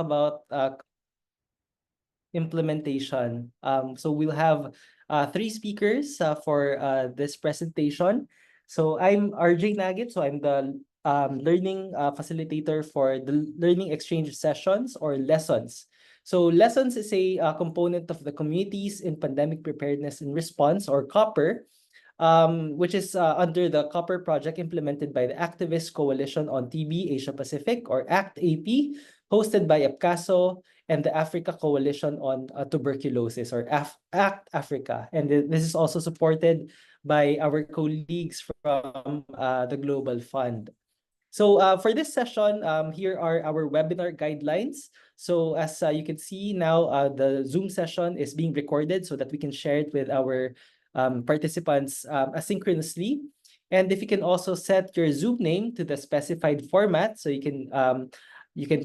about implementation. So we'll have three speakers for this presentation. So I'm RJ Nagit, so I'm the learning facilitator for the learning exchange sessions or lessons. So lessons is a component of the Communities in Pandemic Preparedness and Response, or COPPER, which is under the COPPER project implemented by the Activist Coalition on TB Asia Pacific, or ACT-AP, hosted by APCASO and the Africa Coalition on Tuberculosis, or ACT Africa. And this is also supported by our colleagues from the Global Fund. So for this session, here are our webinar guidelines. So as you can see now, the Zoom session is being recorded so that we can share it with our participants asynchronously. And if you can also set your Zoom name to the specified format, so you can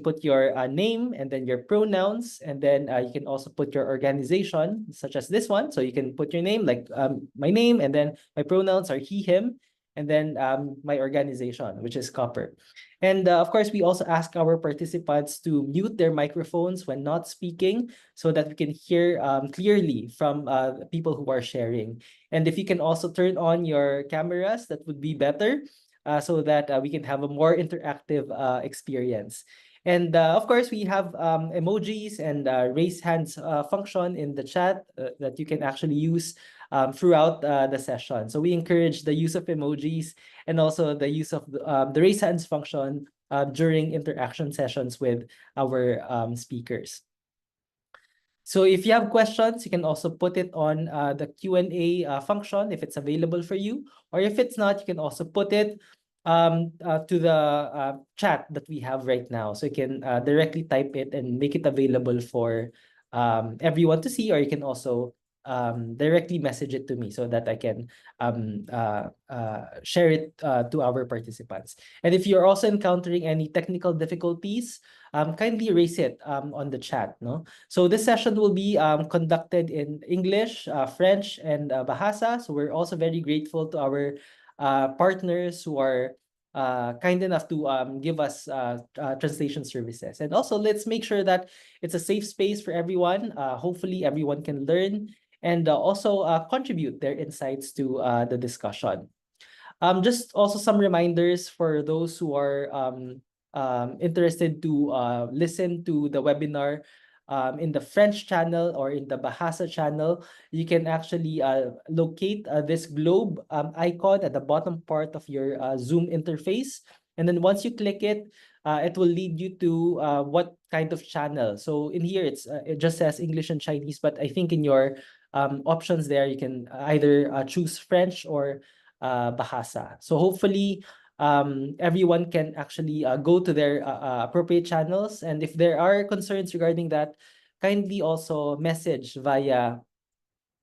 put your name and then your pronouns, and then you can also put your organization, such as this one. So you can put your name, like my name, and then my pronouns are he, him, and then my organization, which is COPPER. And of course, we also ask our participants to mute their microphones when not speaking so that we can hear clearly from people who are sharing. And if you can also turn on your cameras, that would be better so that we can have a more interactive experience. And of course, we have emojis and raise hands function in the chat that you can actually use throughout the session. So we encourage the use of emojis and also the use of the raise hands function during interaction sessions with our speakers. So if you have questions, you can also put it on the Q&A function if it's available for you, or if it's not, you can also put it to the chat that we have right now. So you can directly type it and make it available for everyone to see, or you can also directly message it to me so that I can share it to our participants. And if you're also encountering any technical difficulties, kindly raise it on the chat. No, so this session will be conducted in English, French, and Bahasa. So we're also very grateful to our partners who are kind enough to give us translation services. And also, let's make sure that it's a safe space for everyone. Hopefully, everyone can learn and also contribute their insights to the discussion. Just also some reminders for those who are interested to listen to the webinar in the French channel or in the Bahasa channel. You can actually locate this globe icon at the bottom part of your Zoom interface. And then once you click it, it will lead you to what kind of channel. So in here, it just says English and Chinese, but I think in your options there, you can either choose French or Bahasa. So hopefully, everyone can actually go to their appropriate channels. And if there are concerns regarding that, kindly also message via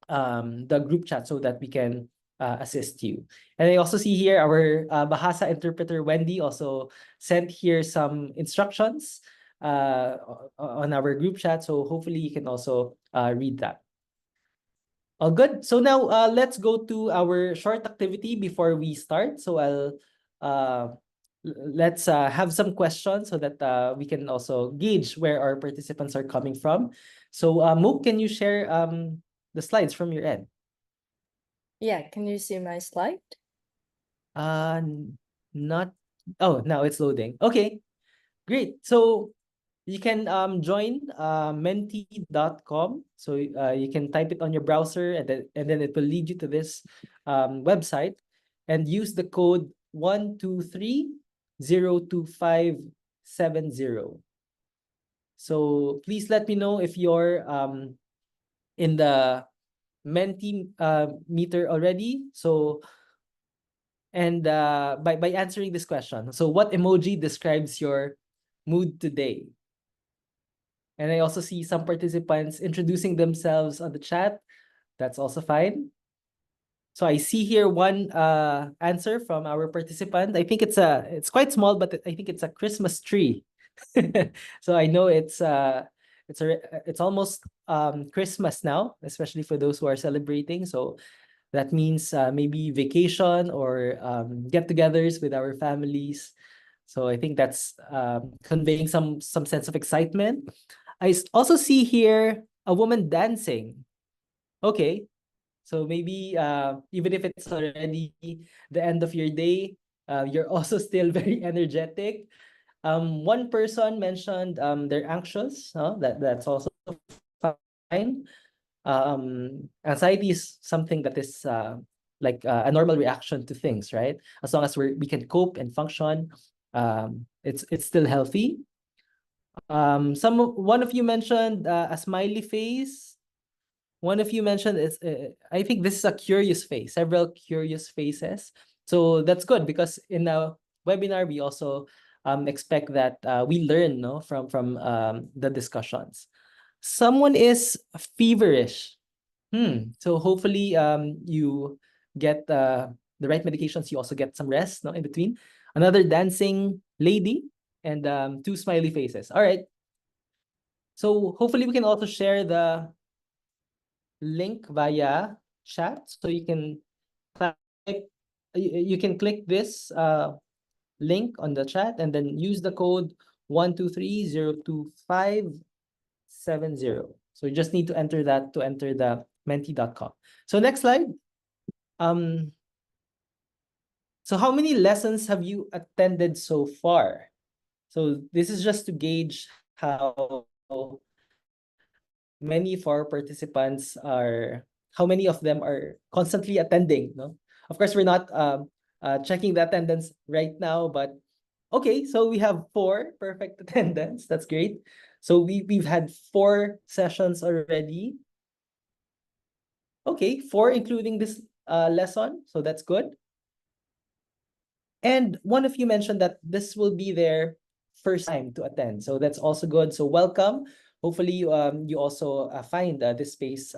the group chat so that we can assist you. And I also see here our Bahasa interpreter, Wendy, also sent here some instructions on our group chat. So hopefully you can also read that. All good. So now let's go to our short activity before we start. So let's have some questions so that we can also gauge where our participants are coming from. So Mook, can you share the slides from your end? Yeah, can you see my slide? Not. Oh, now it's loading. Okay, great. So you can join menti.com. So you can type it on your browser, and then it will lead you to this website, and use the code 123-02570. So please let me know if you're in the Menti meter already. So and by answering this question, so what emoji describes your mood today? And I also see some participants introducing themselves on the chat. That's also fine. So I see here one answer from our participant. I think it's quite small, but I think it's a Christmas tree. So I know it's almost Christmas now, especially for those who are celebrating. So that means maybe vacation or get-togethers with our families. So I think that's conveying some sense of excitement. Also see here a woman dancing. Okay, so maybe even if it's already the end of your day, you're also still very energetic. One person mentioned they're anxious. That's also fine. Anxiety is something that is like a normal reaction to things, right? As long as we can cope and function, it's still healthy. One of you mentioned a smiley face. One of you mentioned is I think this is a curious face, several curious faces. So that's good because in a webinar we also expect that we learn no from the discussions. Someone is feverish. So hopefully you get the right medications. You also get some rest no in between. Another dancing lady and two smiley faces. All right. So hopefully we can also share the link via chat, so you can click you can click this link on the chat and then use the code 1230257. So you just need to enter that to enter the menti.com. So next slide. So how many lessons have you attended so far? So this is just to gauge how many of our participants are, how many of them are constantly attending, no? Of course, we're not checking the attendance right now, but okay, so we have 4 perfect attendance. That's great. So we've had 4 sessions already. Okay, 4 including this lesson, so that's good. And one of you mentioned that this will be their first time to attend, so that's also good. So welcome. Hopefully, you also find this space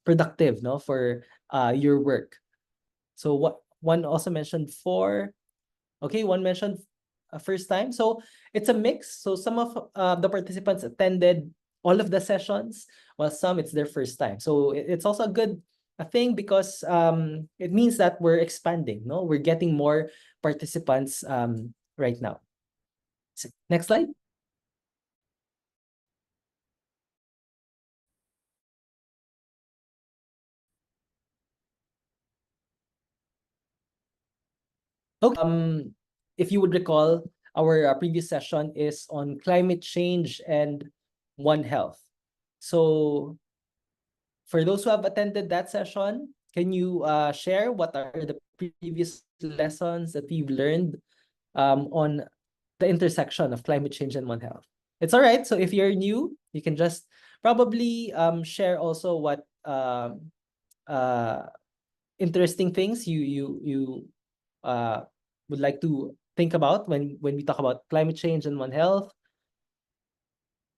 productive, no, for your work. So what one also mentioned 4. Okay, one mentioned first time. So it's a mix. So some of the participants attended all of the sessions, while some it's their first time. So it's also a good a thing because it means that we're expanding. No, we're getting more participants right now. Next slide. Okay. If you would recall, our previous session is on climate change and One Health. So for those who have attended that session, can you share what are the previous lessons that we've learned on the intersection of climate change and One Health? It's all right. So if you're new, you can just probably share also what uh, interesting things you would like to think about when we talk about climate change and One Health.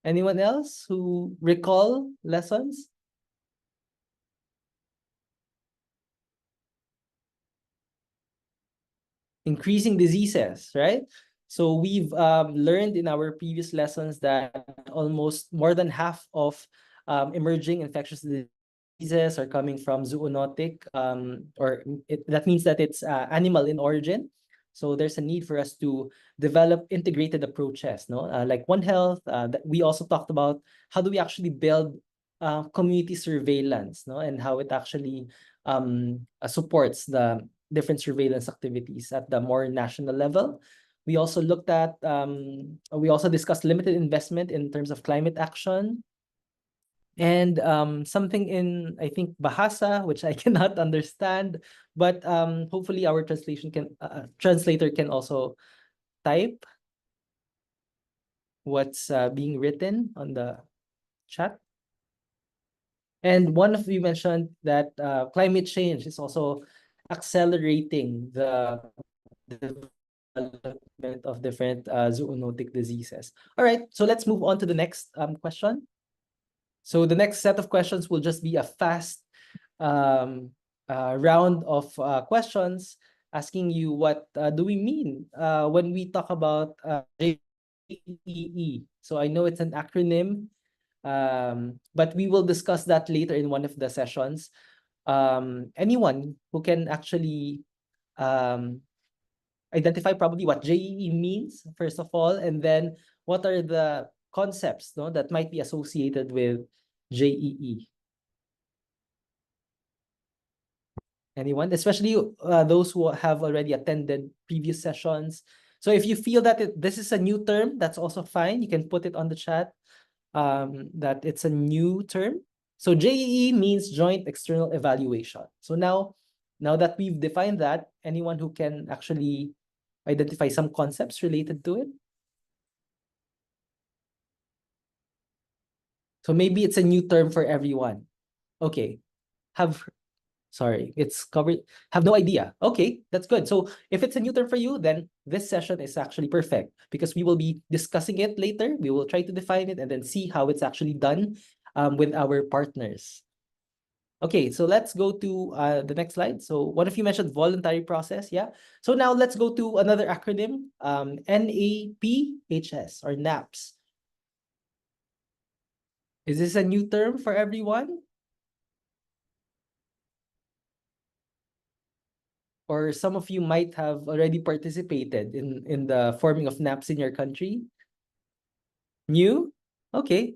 Anyone else who recall lessons? Increasing diseases, right? So we've learned in our previous lessons that almost more than half of emerging infectious diseases are coming from zoonotic, that means that it's animal in origin. So there's a need for us to develop integrated approaches, no? Like One Health. That we also talked about how do we actually build community surveillance, no, and how it actually supports the different surveillance activities at the more national level. We also we also discussed limited investment in terms of climate action and something in, I think, Bahasa, which I cannot understand, but hopefully our translator can also type what's being written on the chat. And one of you mentioned that climate change is also accelerating the development of different zoonotic diseases. All right, so let's move on to the next question. So the next set of questions will just be a fast round of questions asking you what do we mean when we talk about JEE. So I know it's an acronym, but we will discuss that later in one of the sessions. Anyone who can actually um, identify probably what JEE means, first of all, and then what are the concepts, no, that might be associated with JEE. Anyone, especially those who have already attended previous sessions. So if you feel that this is a new term, that's also fine. You can put it on the chat that it's a new term. So JEE means Joint External Evaluation. So now that we've defined that, anyone who can actually identify some concepts related to it? So maybe it's a new term for everyone. Okay. Sorry, it's covered. Have no idea. Okay, that's good. So if it's a new term for you, then this session is actually perfect because we will be discussing it later. We will try to define it and then see how it's actually done with our partners. Okay, so let's go to the next slide. So one of you mentioned voluntary process, yeah? So now let's go to another acronym, NAPHS or NAPS. Is this a new term for everyone? Or some of you might have already participated in the forming of NAPS in your country? New? Okay.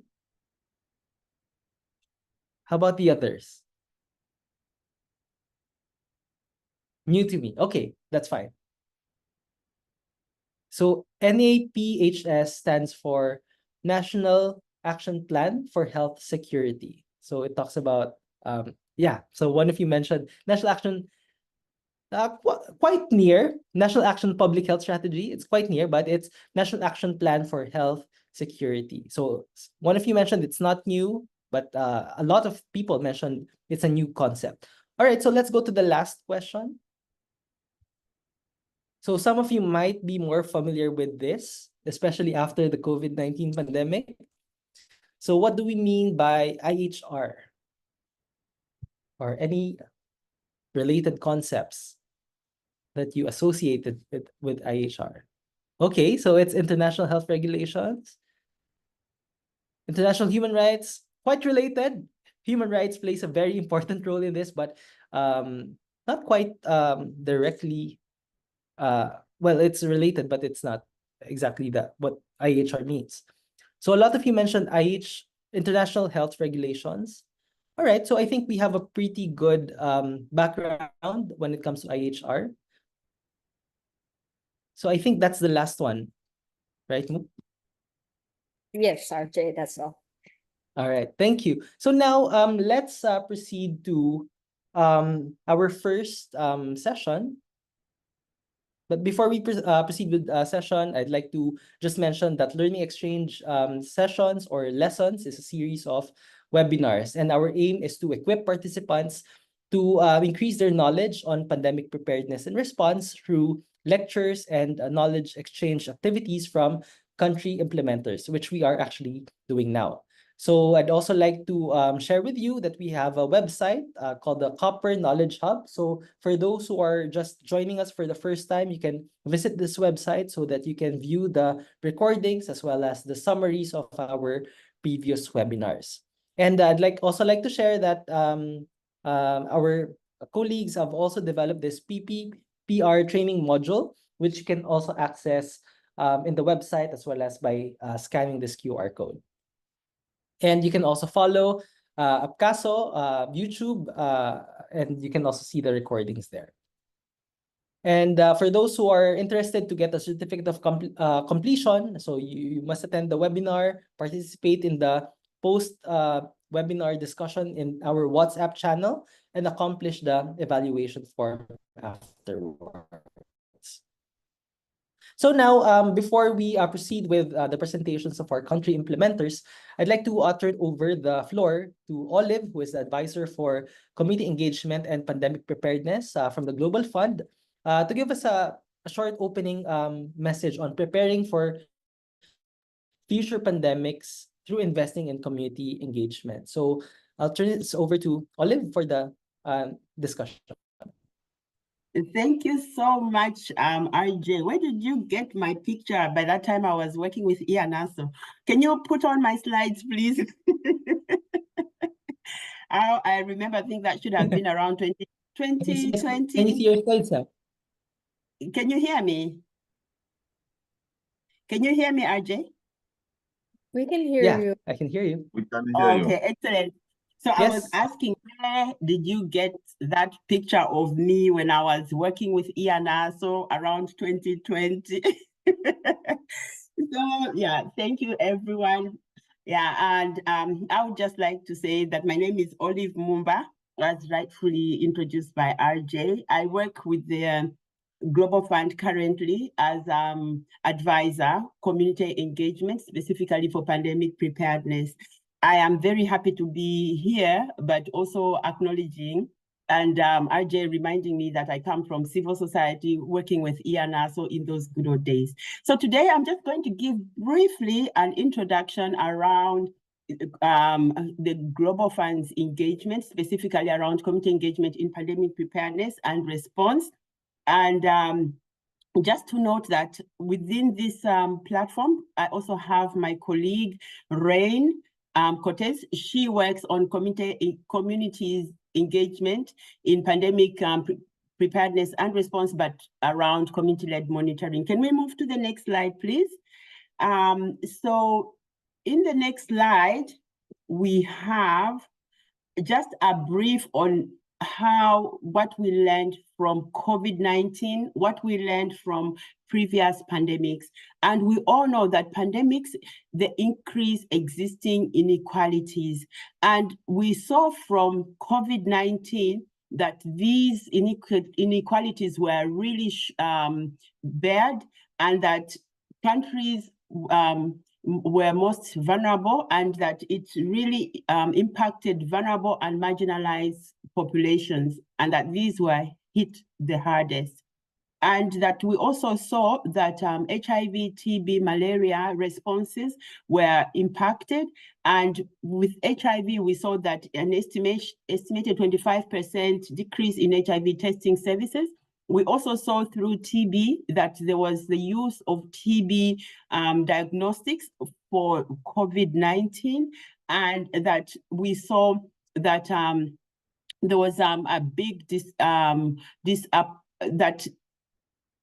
How about the others? New to me. Okay, that's fine. So NAPHS stands for National Action Plan for Health Security. So it talks about, yeah, so one of you mentioned National Action, quite near, National Action Public Health Strategy. It's quite near, but it's National Action Plan for Health Security. So one of you mentioned it's not new, but a lot of people mentioned it's a new concept. All right, so let's go to the last question. So some of you might be more familiar with this, especially after the COVID-19 pandemic. So what do we mean by IHR? Or any related concepts that you associated with IHR? Okay, so it's international health regulations. International human rights, quite related. Human rights plays a very important role in this, but not quite directly. Well, it's related, but it's not exactly what IHR means. So a lot of you mentioned international health regulations. All right, so I think we have a pretty good background when it comes to IHR. So I think that's the last one, right, Mu? Yes, RJ, that's all. All right, thank you. So now let's proceed to our first session. But before we proceed with session, I'd like to just mention that learning exchange sessions or lessons is a series of webinars. And our aim is to equip participants to increase their knowledge on pandemic preparedness and response through lectures and knowledge exchange activities from country implementers, which we are actually doing now. So I'd also like to share with you that we have a website called the Copper Knowledge Hub. So for those who are just joining us for the first time, you can visit this website so that you can view the recordings as well as the summaries of our previous webinars. And I'd also like to share that our colleagues have also developed this PPPR training module, which you can also access in the website as well as by scanning this QR code. And you can also follow Apcaso, YouTube, and you can also see the recordings there. And for those who are interested to get a certificate of completion, so you must attend the webinar, participate in the post-webinar discussion in our WhatsApp channel, and accomplish the evaluation form afterwards. So now, before we proceed with the presentations of our country implementers, I'd like to turn over the floor to Olive, who is the advisor for community engagement and pandemic preparedness from the Global Fund, to give us a short opening message on preparing for future pandemics through investing in community engagement. So I'll turn this over to Olive for the discussion. Thank you so much, RJ. Where did you get my picture? By that time, I was working with Ian also. Can you put on my slides, please? I remember, I think that should have been around 2020. Can you see your slides now? Can you hear me? Can you hear me, RJ? We can hear Yeah, you. I can hear you. We can hear you. Okay, excellent. So I was Yes. asking, where did you get that picture of me when I was working with Ianaso around 2020? So yeah, thank you everyone. Yeah, and I would just like to say that my name is Olive Mumba, as rightfully introduced by RJ. I work with the Global Fund currently as advisor, community engagement, specifically for pandemic preparedness. I am very happy to be here, but also acknowledging and RJ reminding me that I come from civil society working with IANASO in those good old days. So today I'm just going to give briefly an introduction around the Global Fund's engagement, specifically around community engagement in pandemic preparedness and response. And just to note that within this platform, I also have my colleague, Rain Cortez. She works on communities engagement in pandemic preparedness and response, but around community-led monitoring. Can we move to the next slide, please? So in the next slide, we have just a brief on what we learned from COVID-19, what we learned from previous pandemics. And we all know that pandemics, they increase existing inequalities. And we saw from COVID-19 that these inequalities were really bad, and that countries were most vulnerable, and that it really impacted vulnerable and marginalized populations, and that these were hit the hardest. And that we also saw that HIV, TB, malaria responses were impacted. And with HIV, we saw that an estimated 25% decrease in HIV testing services. We also saw through TB that there was the use of TB diagnostics for COVID-19, and that we saw that there was a big that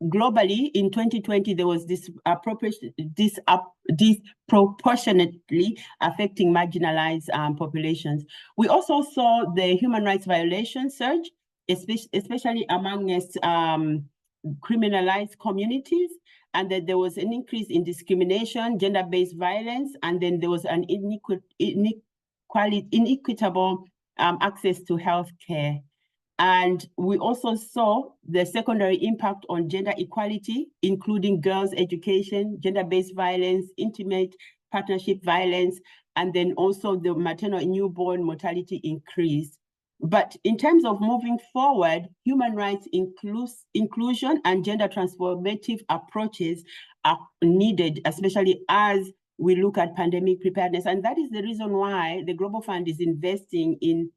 globally in 2020 there was disproportionately affecting marginalized populations. We also saw the human rights violation surge, especially amongst criminalized communities, and that there was an increase in discrimination, gender-based violence, and then there was an inequitable access to healthcare. And we also saw the secondary impact on gender equality, including girls' education, gender-based violence, intimate partnership violence, and then also the maternal and newborn mortality increased. But in terms of moving forward, human rights inclusion and gender transformative approaches are needed, especially as we look at pandemic preparedness. And that is the reason why the Global Fund is investing in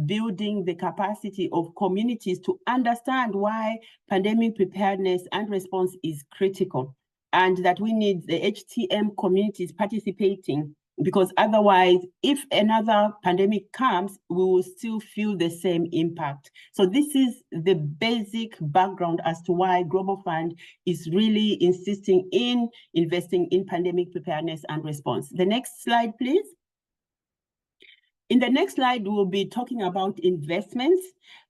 building the capacity of communities to understand why pandemic preparedness and response is critical, and that we need the HTM communities participating, because otherwise, if another pandemic comes, we will still feel the same impact. So this is the basic background as to why Global Fund is really insisting in investing in pandemic preparedness and response. The next slide, please. In the next slide, we'll be talking about investments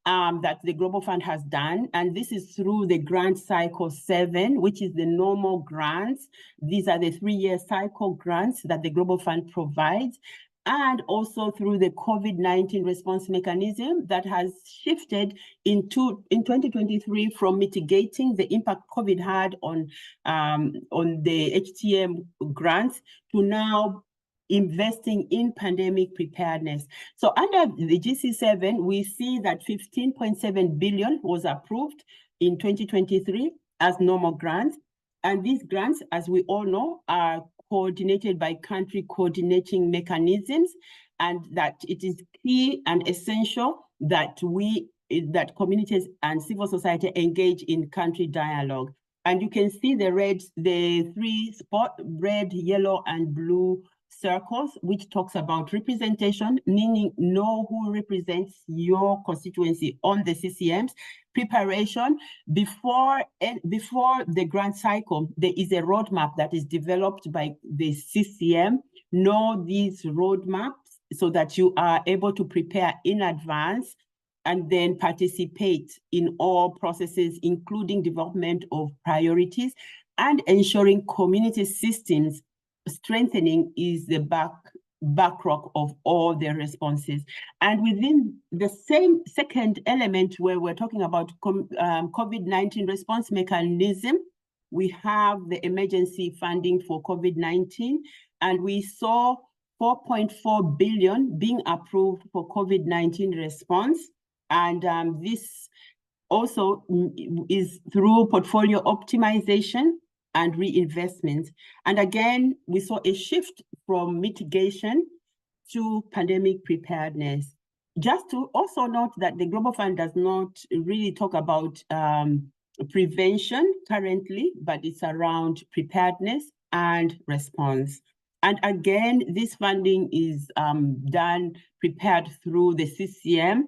that the Global Fund has done. And this is through the grant cycle 7, which is the normal grants. These are the 3-year cycle grants that the Global Fund provides. And also through the COVID-19 response mechanism that has shifted in 2023 from mitigating the impact COVID had on the HTM grants to now investing in pandemic preparedness. So under the GC7, we see that 15.7 billion was approved in 2023 as normal grants. And these grants, as we all know, are coordinated by country coordinating mechanisms, and that it is key and essential that communities and civil society engage in country dialogue. And you can see the 3 spot, red, yellow, and blue circles, which talks about representation, meaning know who represents your constituency on the CCMs. Preparation, before the grant cycle, there is a roadmap that is developed by the CCM. Know these roadmaps so that you are able to prepare in advance and then participate in all processes, including development of priorities and ensuring community systems strengthening is the backrock of all the responses. And within the same second element where we're talking about COVID-19 response mechanism, we have the emergency funding for COVID-19, and we saw 4.4 billion being approved for COVID-19 response. And this also is through portfolio optimization and reinvestment. And again, we saw a shift from mitigation to pandemic preparedness. Just to also note that the Global Fund does not really talk about prevention currently, but it's around preparedness and response. And again, this funding is prepared through the CCM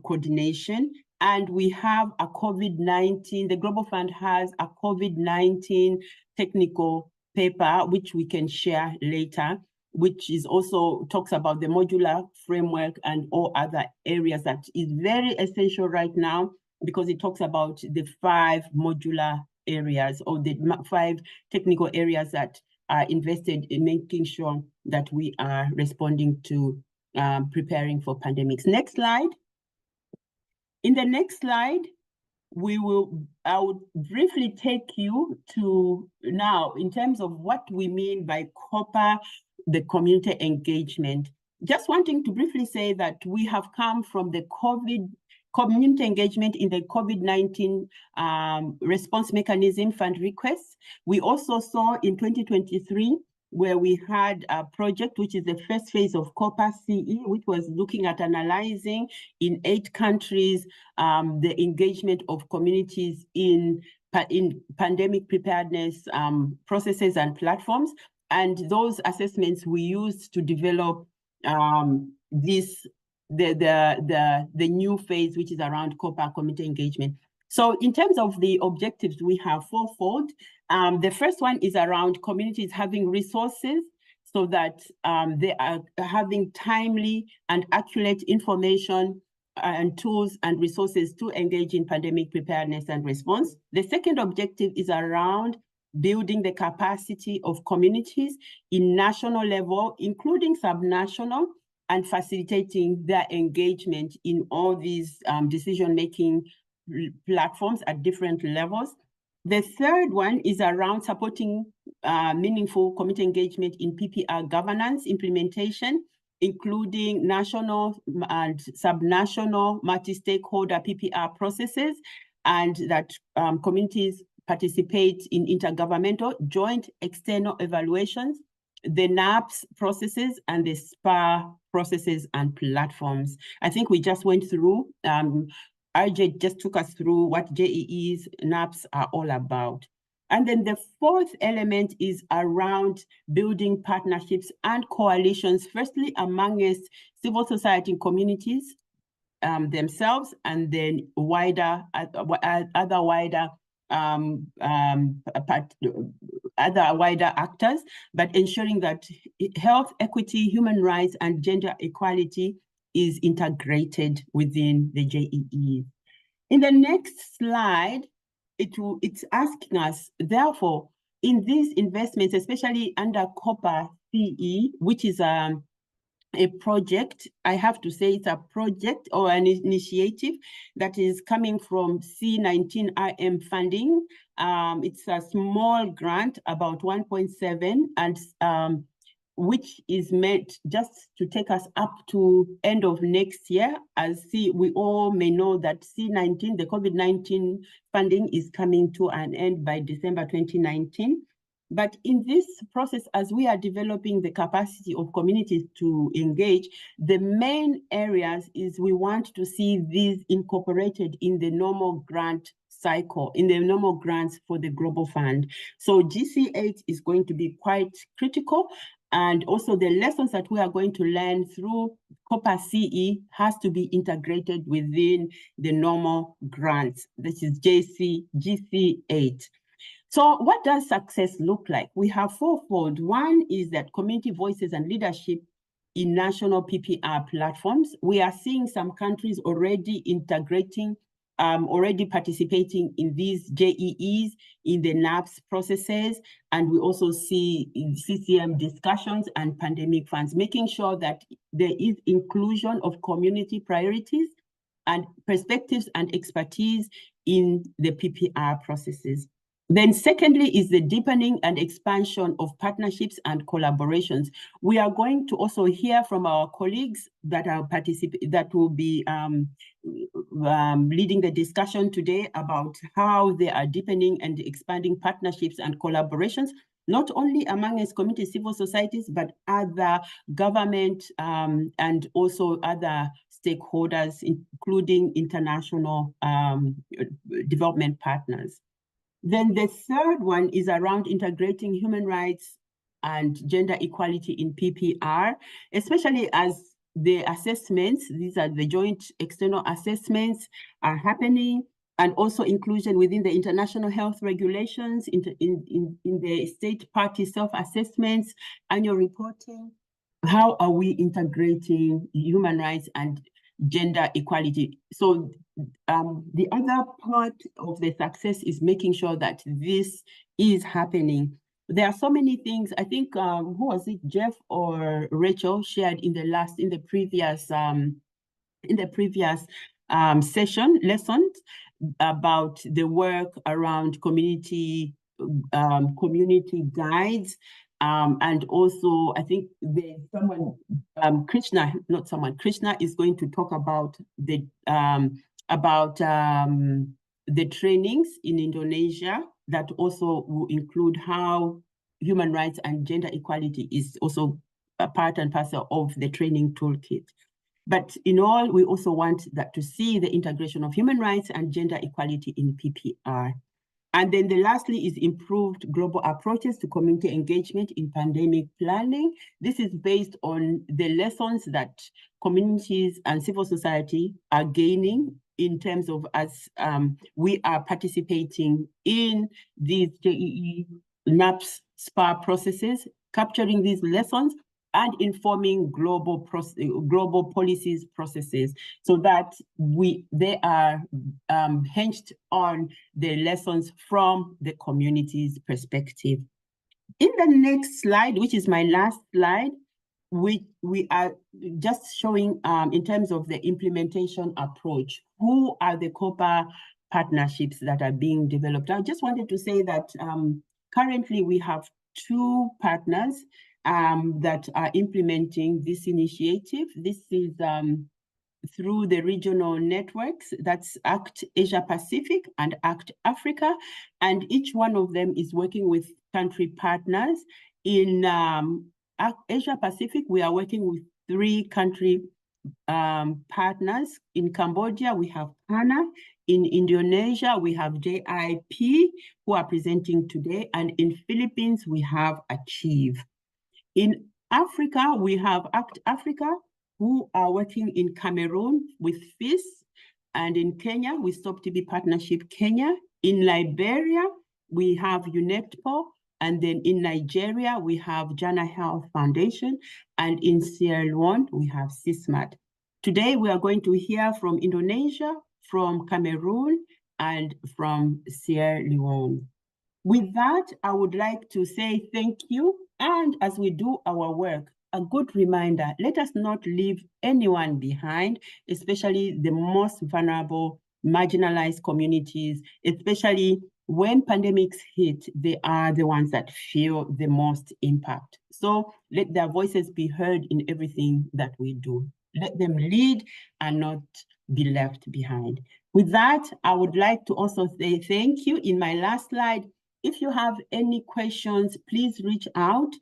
coordination. And we have a COVID-19, the Global Fund has a COVID-19 technical paper, which we can share later, which is also talks about the modular framework and all other areas that is very essential right now, because it talks about the 5 modular areas or the 5 technical areas that are invested in making sure that we are responding to preparing for pandemics. Next slide. In the next slide, I would briefly take you to now in terms of what we mean by COPA, the community engagement. Just wanting to briefly say that we have come from the community engagement in the COVID-19 response mechanism fund requests. We also saw in 2023 where we had a project, which is the first phase of COPA CE, which was looking at analyzing in 8 countries the engagement of communities in pandemic preparedness processes and platforms. And those assessments we used to develop the new phase, which is around COPA, community engagement. So in terms of the objectives, we have 4-fold. The first one is around communities having resources so that they are having timely and accurate information and tools and resources to engage in pandemic preparedness and response. The second objective is around building the capacity of communities in national level, including subnational, and facilitating their engagement in all these decision-making platforms at different levels. The third one is around supporting meaningful community engagement in PPR governance implementation, including national and subnational multi-stakeholder PPR processes, and that communities participate in intergovernmental joint external evaluations, the NAPS processes, and the SPA processes and platforms. I think we just went through, RJ just took us through what JEE's NAPS are all about. And then the fourth element is around building partnerships and coalitions, firstly amongst civil society and communities themselves, and then other wider actors, but ensuring that health, equity, human rights, and gender equality is integrated within the JEE. In the next slide, it's asking us, therefore, in these investments, especially under COPA CE, which is a project, I have to say it's a project or an initiative that is coming from C19RM funding. It's a small grant, about 1.7, and which is meant just to take us up to end of next year. As we all may know that C19, the COVID-19 funding is coming to an end by December 2019. But in this process, as we are developing the capacity of communities to engage, the main areas is we want to see these incorporated in the normal grant cycle, in the normal grants for the Global Fund. So GC8 is going to be quite critical. And also the lessons that we are going to learn through COPA CE has to be integrated within the normal grants. This is GC8. So what does success look like? We have fourfold. One is that community voices and leadership in national PPR platforms. We are seeing some countries already integrating, already participating in these JEEs, in the NAPS processes, and we also see in CCM discussions and pandemic funds, making sure that there is inclusion of community priorities and perspectives and expertise in the PPR processes. Then secondly is the deepening and expansion of partnerships and collaborations. We are going to also hear from our colleagues that are that will be leading the discussion today about how they are deepening and expanding partnerships and collaborations, not only among its community civil societies, but other government and also other stakeholders, including international development partners. Then the third one is around integrating human rights and gender equality in PPR, especially as the assessments, these are the joint external assessments, are happening, and also inclusion within the international health regulations, in the state party self-assessments, annual reporting. How are we integrating human rights and gender equality? So the other part of the success is making sure that this is happening. There are so many things. I think who was it, Jeff or Rachel, shared in the previous lessons about the work around community guides. And also, I think Krishna is going to talk about the trainings in Indonesia that also will include how human rights and gender equality is also a part and parcel of the training toolkit. But in all, we also want that to see the integration of human rights and gender equality in PPR. And then lastly is improved global approaches to community engagement in pandemic planning. This is based on the lessons that communities and civil society are gaining in terms of as we are participating in these JEE, NAPS, SPA processes, capturing these lessons and informing global policies processes, so that they are hinged on the lessons from the community's perspective. In the next slide, which is my last slide, we are just showing in terms of the implementation approach, who are the COPA partnerships that are being developed. I just wanted to say that currently we have 2 partners that are implementing this initiative. This is through the regional networks, that's ACT Asia Pacific and ACT Africa, and each one of them is working with country partners. In Asia Pacific, we are working with 3 country partners. In Cambodia, we have PANA. In Indonesia, we have JIP, who are presenting today, and in Philippines, we have Achieve. In Africa, we have ACT Africa, who are working in Cameroon with FIS, and in Kenya, with Stop TB Partnership Kenya. In Liberia, we have UNEPTO, and then in Nigeria, we have Jana Health Foundation, and in Sierra Leone, we have CISMAT. Today, we are going to hear from Indonesia, from Cameroon, and from Sierra Leone. With that, I would like to say thank you. And as we do our work, a good reminder, let us not leave anyone behind, especially the most vulnerable, marginalized communities, especially when pandemics hit, they are the ones that feel the most impact. So let their voices be heard in everything that we do. Let them lead and not be left behind. With that, I would like to also say thank you. In my last slide, if you have any questions, please reach out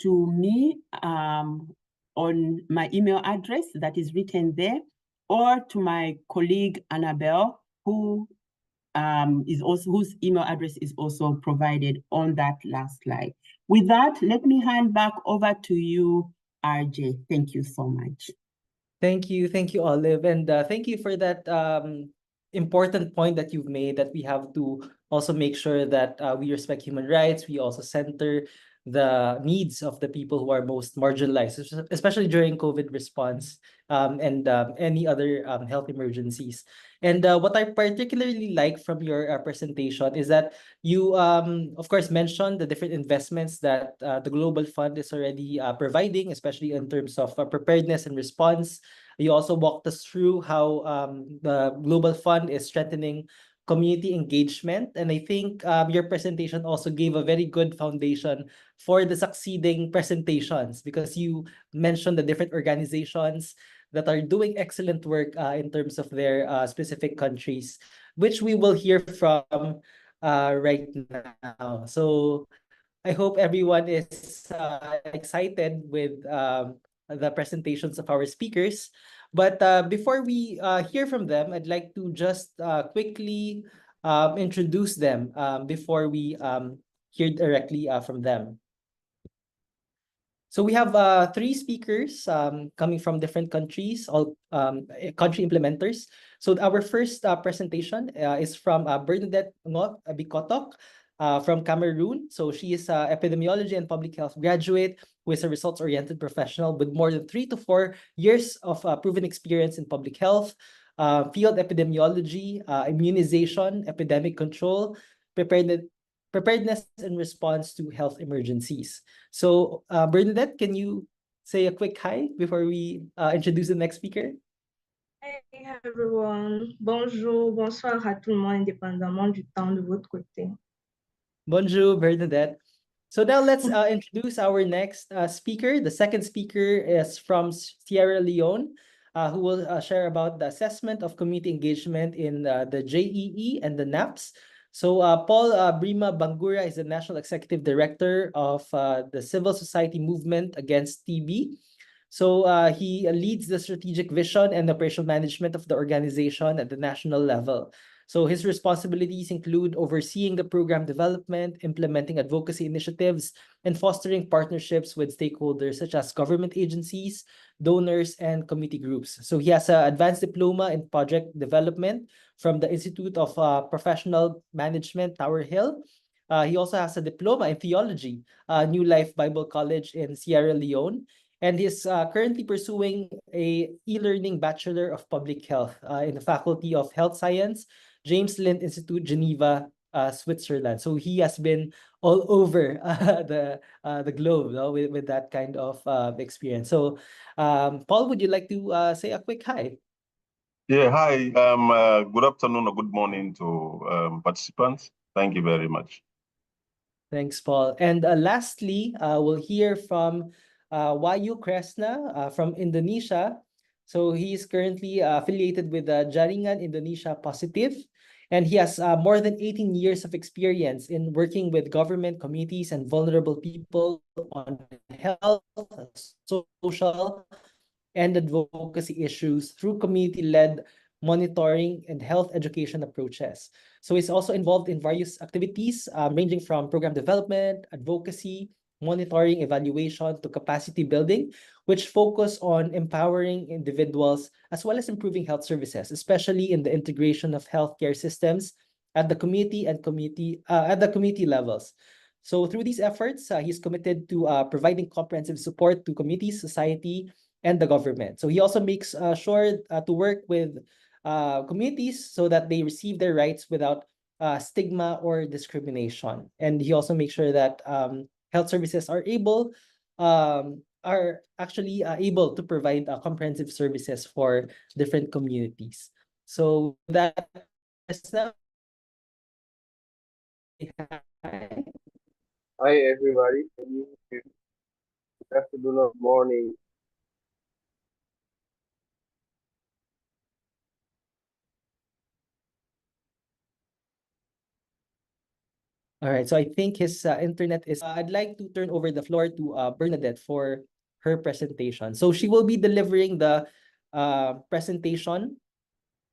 to me on my email address that is written there, or to my colleague Annabelle, whose email address is also provided on that last slide. With that, let me hand back over to you, RJ. Thank you so much. Thank you, Olive, and thank you for that important point that you've made, that we have to also make sure that we respect human rights. We also center the needs of the people who are most marginalized, especially during COVID response and any other health emergencies. And what I particularly like from your presentation is that you, of course, mentioned the different investments that the Global Fund is already providing, especially in terms of preparedness and response. You also walked us through how the Global Fund is strengthening community engagement. And I think your presentation also gave a very good foundation for the succeeding presentations, because you mentioned the different organizations that are doing excellent work in terms of their specific countries, which we will hear from right now. So I hope everyone is excited with the presentations of our speakers. But before we hear from them, I'd like to just quickly introduce them before we hear directly from them. So we have three speakers coming from different countries, all country implementers. So our first presentation is from Bernadette Ngot Bikotok from Cameroon. So she is an epidemiology and public health graduate who is a results-oriented professional with more than 3 to 4 years of proven experience in public health, field epidemiology, immunization, epidemic control, preparedness and response to health emergencies. So, Bernadette, can you say a quick hi before we introduce the next speaker? Hey everyone, bonjour, bonsoir à tout le monde, indépendamment du temps de votre côté. Bonjour, Bernadette. So now let's introduce our next speaker. The second speaker is from Sierra Leone, who will share about the assessment of community engagement in the JEE and the NAPS. So Paul Brima Bangura is the National Executive Director of the Civil Society Movement Against TB. So he leads the strategic vision and operational management of the organization at the national level. So his responsibilities include overseeing the program development, implementing advocacy initiatives, and fostering partnerships with stakeholders such as government agencies, donors, and community groups. So he has an advanced diploma in project development from the Institute of Professional Management, Tower Hill. He also has a diploma in theology, New Life Bible College in Sierra Leone. And he's currently pursuing a e-learning Bachelor of Public Health in the Faculty of Health Science, James Lind Institute, Geneva, Switzerland. So he has been all over the globe, no, with that kind of experience. So, Paul, would you like to say a quick hi? Yeah, hi. Good afternoon or good morning to participants. Thank you very much. Thanks, Paul. And lastly, we'll hear from Wayu Kresna from Indonesia. So he is currently affiliated with Jaringan Indonesia Positive, and he has more than 18 years of experience in working with government, communities, and vulnerable people on health, social, and advocacy issues through community-led monitoring and health education approaches. So he's also involved in various activities ranging from program development, advocacy, monitoring, evaluation, to capacity building, which focus on empowering individuals as well as improving health services, especially in the integration of healthcare systems at the community and community levels. So through these efforts, he's committed to providing comprehensive support to communities, society, and the government. So he also makes sure to work with communities so that they receive their rights without stigma or discrimination. And he also makes sure that health services are actually able to provide comprehensive services for different communities. So with that, Hi everybody, good afternoon or morning. All right, so I think his internet is. I'd like to turn over the floor to Bernadette for her presentation. So she will be delivering the presentation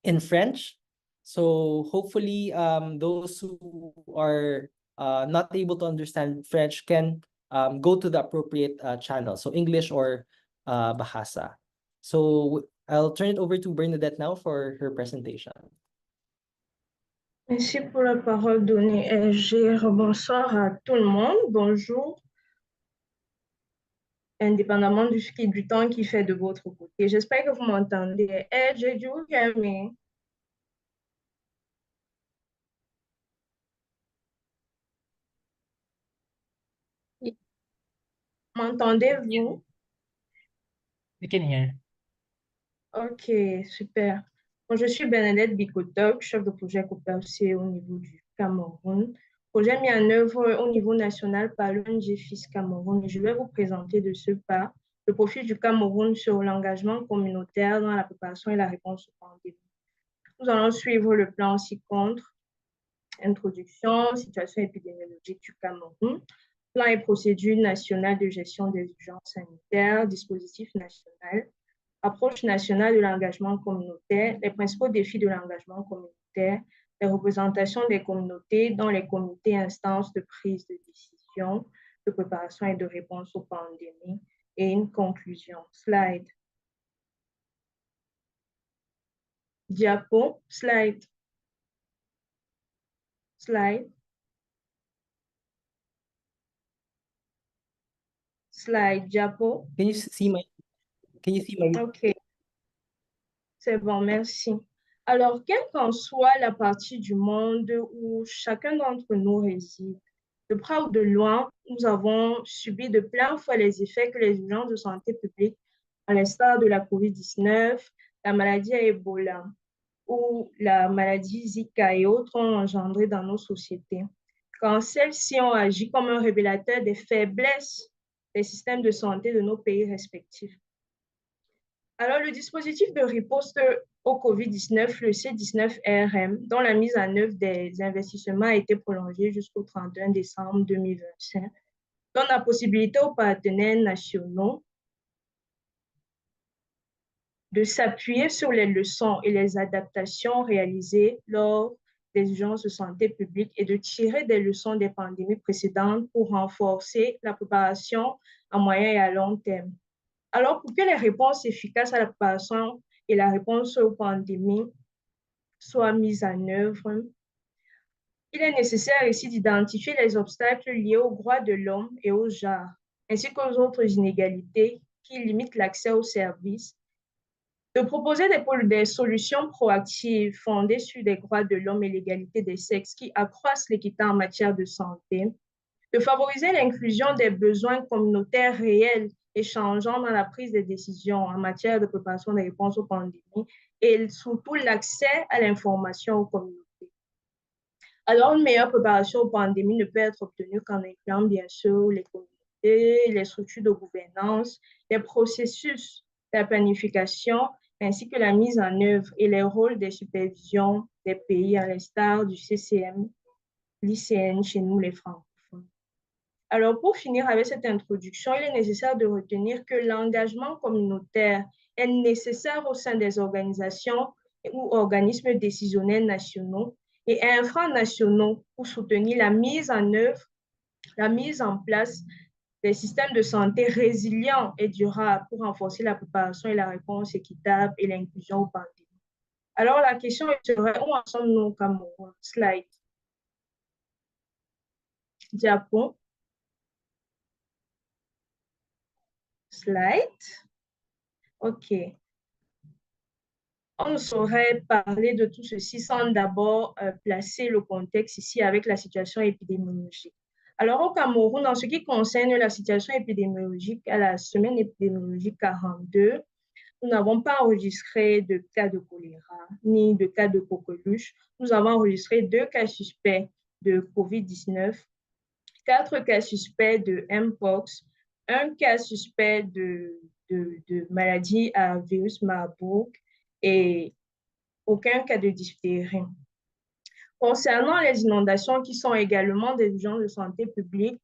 in French. So hopefully, those who are not able to understand French can go to the appropriate channel, so English or Bahasa. So I'll turn it over to Bernadette now for her presentation. Merci pour la parole donnée, Elgir. Bonsoir à tout le monde. Bonjour. Indépendamment du temps qui fait de votre côté. J'espère que vous m'entendez. Elgir, do you hear me? M'entendez-vous? We can hear. Ok, super. Bon, je suis Bernadette Bikotok, chef de projet coopération au niveau du Cameroun. Projet mis en œuvre au niveau national par l'ONG Cameroun. Je vais vous présenter de ce pas le profil du Cameroun sur l'engagement communautaire dans la préparation et la réponse aux pandémies. Nous allons suivre le plan ci-contre. Introduction, situation épidémiologique du Cameroun, plan et procédure nationale de gestion des urgences sanitaires, dispositif national, approche nationale de l'engagement communautaire, les principaux défis de l'engagement communautaire, les représentations des communautés dans les comités instances de prise de décision, de préparation et de réponse aux pandémies, et une conclusion. Slide. Diapo, slide. Slide. Slide, diapo. Can you see my OK, c'est bon, merci. Alors, quelle qu'en soit la partie du monde où chacun d'entre nous réside, de près ou de loin, nous avons subi de plein fouet les effets que les urgences de santé publique, à l'instar de la COVID-19, la maladie à Ebola ou la maladie Zika et autres ont engendré dans nos sociétés. Quand celles-ci ont agi comme un révélateur des faiblesses des systèmes de santé de nos pays respectifs. Alors, le dispositif de riposte au COVID-19, le C19RM, dont la mise en œuvre des investissements a été prolongée jusqu'au 31 décembre 2025, donne la possibilité aux partenaires nationaux de s'appuyer sur les leçons et les adaptations réalisées lors des urgences de santé publique et de tirer des leçons des pandémies précédentes pour renforcer la préparation à moyen et à long terme. Alors, pour que les réponses efficaces à la préparation et la réponse aux pandémies soient mises en œuvre, il est nécessaire ici d'identifier les obstacles liés aux droits de l'homme et au genre, ainsi qu'aux autres inégalités qui limitent l'accès aux services, de proposer des solutions proactives fondées sur les droits de l'homme et l'égalité des sexes qui accroissent l'équité en matière de santé, de favoriser l'inclusion des besoins communautaires réels et changeants dans la prise de décisions en matière de préparation des réponses aux pandémies et surtout l'accès à l'information aux communautés. Alors, une meilleure préparation aux pandémies ne peut être obtenue qu'en incluant bien sûr les communautés, les structures de gouvernance, les processus de planification, ainsi que la mise en œuvre et les rôles des supervisions des pays à l'instar du CCM, l'ICN chez nous les francophones. Alors, pour finir avec cette introduction, il est nécessaire de retenir que l'engagement communautaire est nécessaire au sein des organisations ou organismes décisionnels nationaux et infranationaux pour soutenir la mise en œuvre, la mise en place des systèmes de santé résilients et durables pour renforcer la préparation et la réponse équitable et l'inclusion aux pandémies. Alors, la question serait, où en sommes-nous au Cameroun? Slide. Diapo. Slide. OK. On ne saurait parler de tout ceci sans d'abord placer le contexte ici avec la situation épidémiologique. Alors, au Cameroun, en ce qui concerne la situation épidémiologique, à la semaine épidémiologique 42, nous n'avons pas enregistré de cas de choléra ni de cas de coqueluche. Nous avons enregistré 2 cas suspects de COVID-19, 4 cas suspects de Mpox, 1 cas suspect de maladie à virus Marburg et aucun cas de diphtérie. Concernant les inondations qui sont également des urgences de santé publique,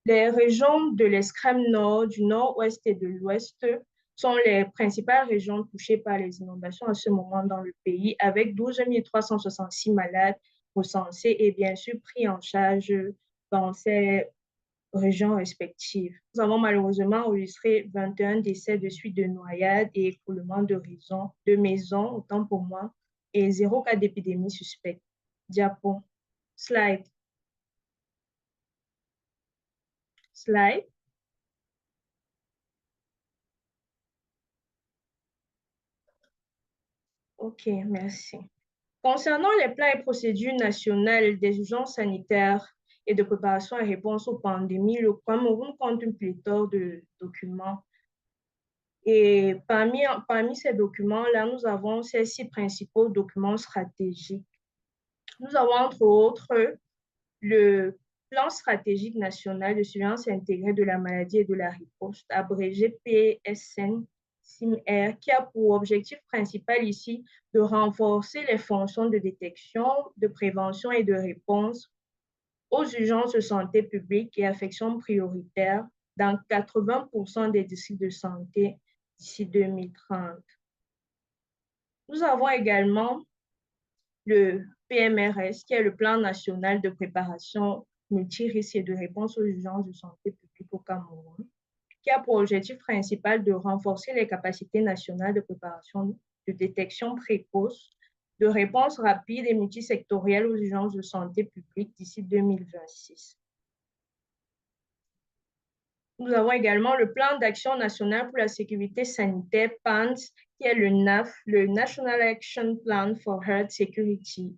les régions de l'extrême nord, du nord-ouest et de l'ouest sont les principales régions touchées par les inondations à ce moment dans le pays, avec 12 366 malades recensés et bien sûr pris en charge dans ces régions respectives. Nous avons malheureusement enregistré 21 décès de suite de noyades et écroulement de maisons, autant pour moi, et 0 cas d'épidémie suspecte. Diapo. Slide. Slide. OK, merci. Concernant les plans et procédures nationales des urgences sanitaires et de préparation et réponse aux pandémies, le Cameroun compte une pléthore de documents. Et parmi ces documents-là, nous avons ces 6 principaux documents stratégiques. Nous avons entre autres le plan stratégique national de surveillance intégrée de la maladie et de la riposte, abrégé PSN-SIMR, qui a pour objectif principal ici de renforcer les fonctions de détection, de prévention et de réponse aux urgences de santé publique et affections prioritaires dans 80% des districts de santé d'ici 2030. Nous avons également le PMRS, qui est le Plan national de préparation multirisque et de réponse aux urgences de santé publique au Cameroun, qui a pour objectif principal de renforcer les capacités nationales de préparation, de détection précoce, de réponse rapide et multisectorielle aux urgences de santé publique d'ici 2026. Nous avons également le Plan d'action national pour la sécurité sanitaire, PANS, qui est le NAF, le National Action Plan for Health Security,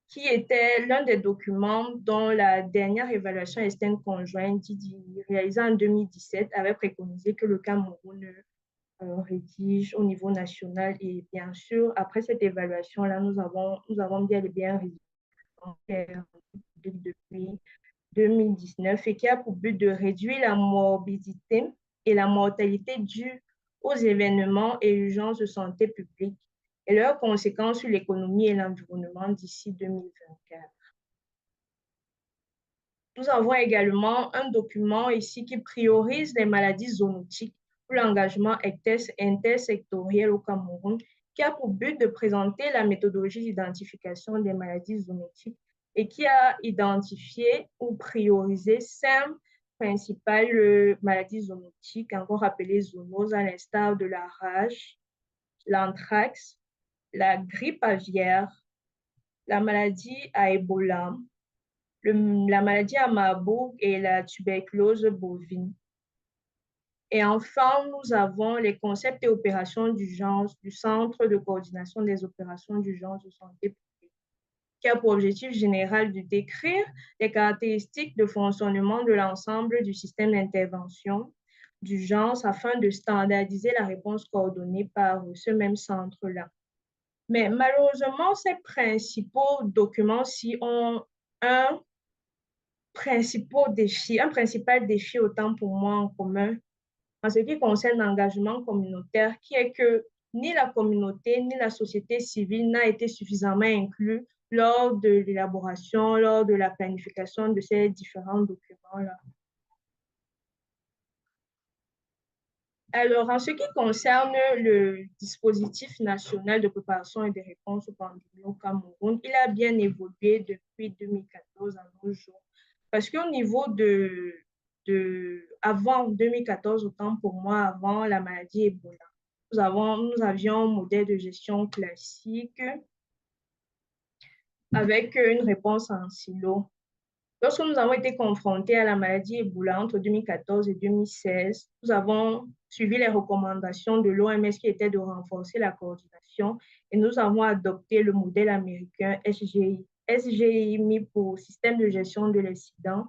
qui était l'un des documents dont la dernière évaluation externe conjointe réalisée en 2017 avait préconisé que le Cameroun rédige au niveau national. Et bien sûr, après cette évaluation-là, nous avons bien et bien rédigé depuis 2019 et qui a pour but de réduire la morbidité et la mortalité dues aux événements et urgences de santé publique et leurs conséquences sur l'économie et l'environnement d'ici 2024. Nous avons également un document ici qui priorise les maladies zoonotiques pour l'engagement intersectoriel au Cameroun, qui a pour but de présenter la méthodologie d'identification des maladies zoonotiques et qui a identifié ou priorisé 5 principales maladies zoonotiques, encore appelées zoonoses, à l'instar de la rage, l'anthrax, la grippe aviaire, la maladie à Ebola, la maladie à Marburg et la tuberculose bovine. Et enfin, nous avons les concepts et opérations d'urgence du Centre de coordination des opérations d'urgence de santé publique, qui a pour objectif général de décrire les caractéristiques de fonctionnement de l'ensemble du système d'intervention d'urgence afin de standardiser la réponse coordonnée par ce même centre-là. Mais malheureusement, ces principaux documents-ci ont un principal défi autant pour moi en commun en ce qui concerne l'engagement communautaire, qui est que ni la communauté ni la société civile n'a été suffisamment inclus lors de l'élaboration, lors de la planification de ces différents documents-là. Alors, en ce qui concerne le dispositif national de préparation et de réponse aux pandémies au Cameroun, il a bien évolué depuis 2014 à nos jours. Parce qu'au niveau avant 2014, autant pour moi, avant la maladie Ebola, nous avions un modèle de gestion classique avec une réponse en silo. Lorsque nous avons été confrontés à la maladie Ebola entre 2014 et 2016, nous avons suivi les recommandations de l'OMS qui étaient de renforcer la coordination et nous avons adopté le modèle américain SGI pour système de gestion de l'incident,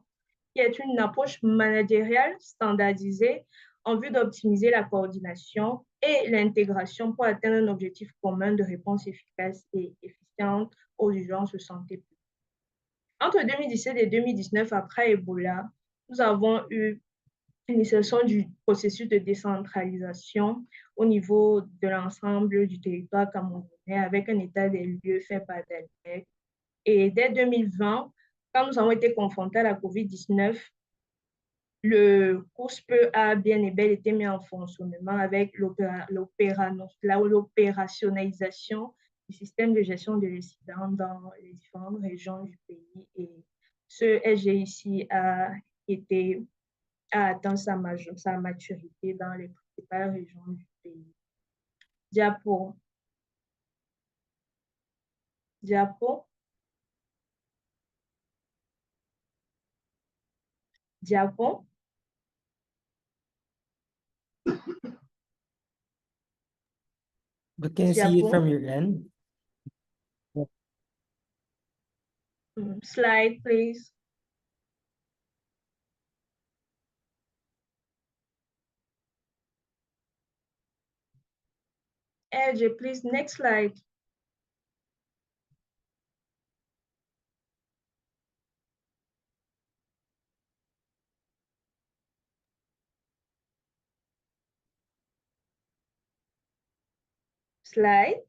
qui est une approche managériale standardisée en vue d'optimiser la coordination et l'intégration pour atteindre un objectif commun de réponse efficace et efficiente aux urgences de santé publique. Entre 2017 et 2019, après Ebola, nous avons eu l'initiation du processus de décentralisation au niveau de l'ensemble du territoire camerounais avec un état des lieux fait par DELMEC. Et dès 2020, quand nous avons été confrontés à la COVID-19, le COUSP a bien et bel été mis en fonctionnement avec l'opérationnalisation du système de gestion de l'incident dans les différentes régions du pays. Et ce SGIC a était a atteint sa maturité dans les principales régions du pays. Diapo. Diapo. Diapo. But can you see it Diapo. from your end? Slide, please. AJ, please, next slide. Slide.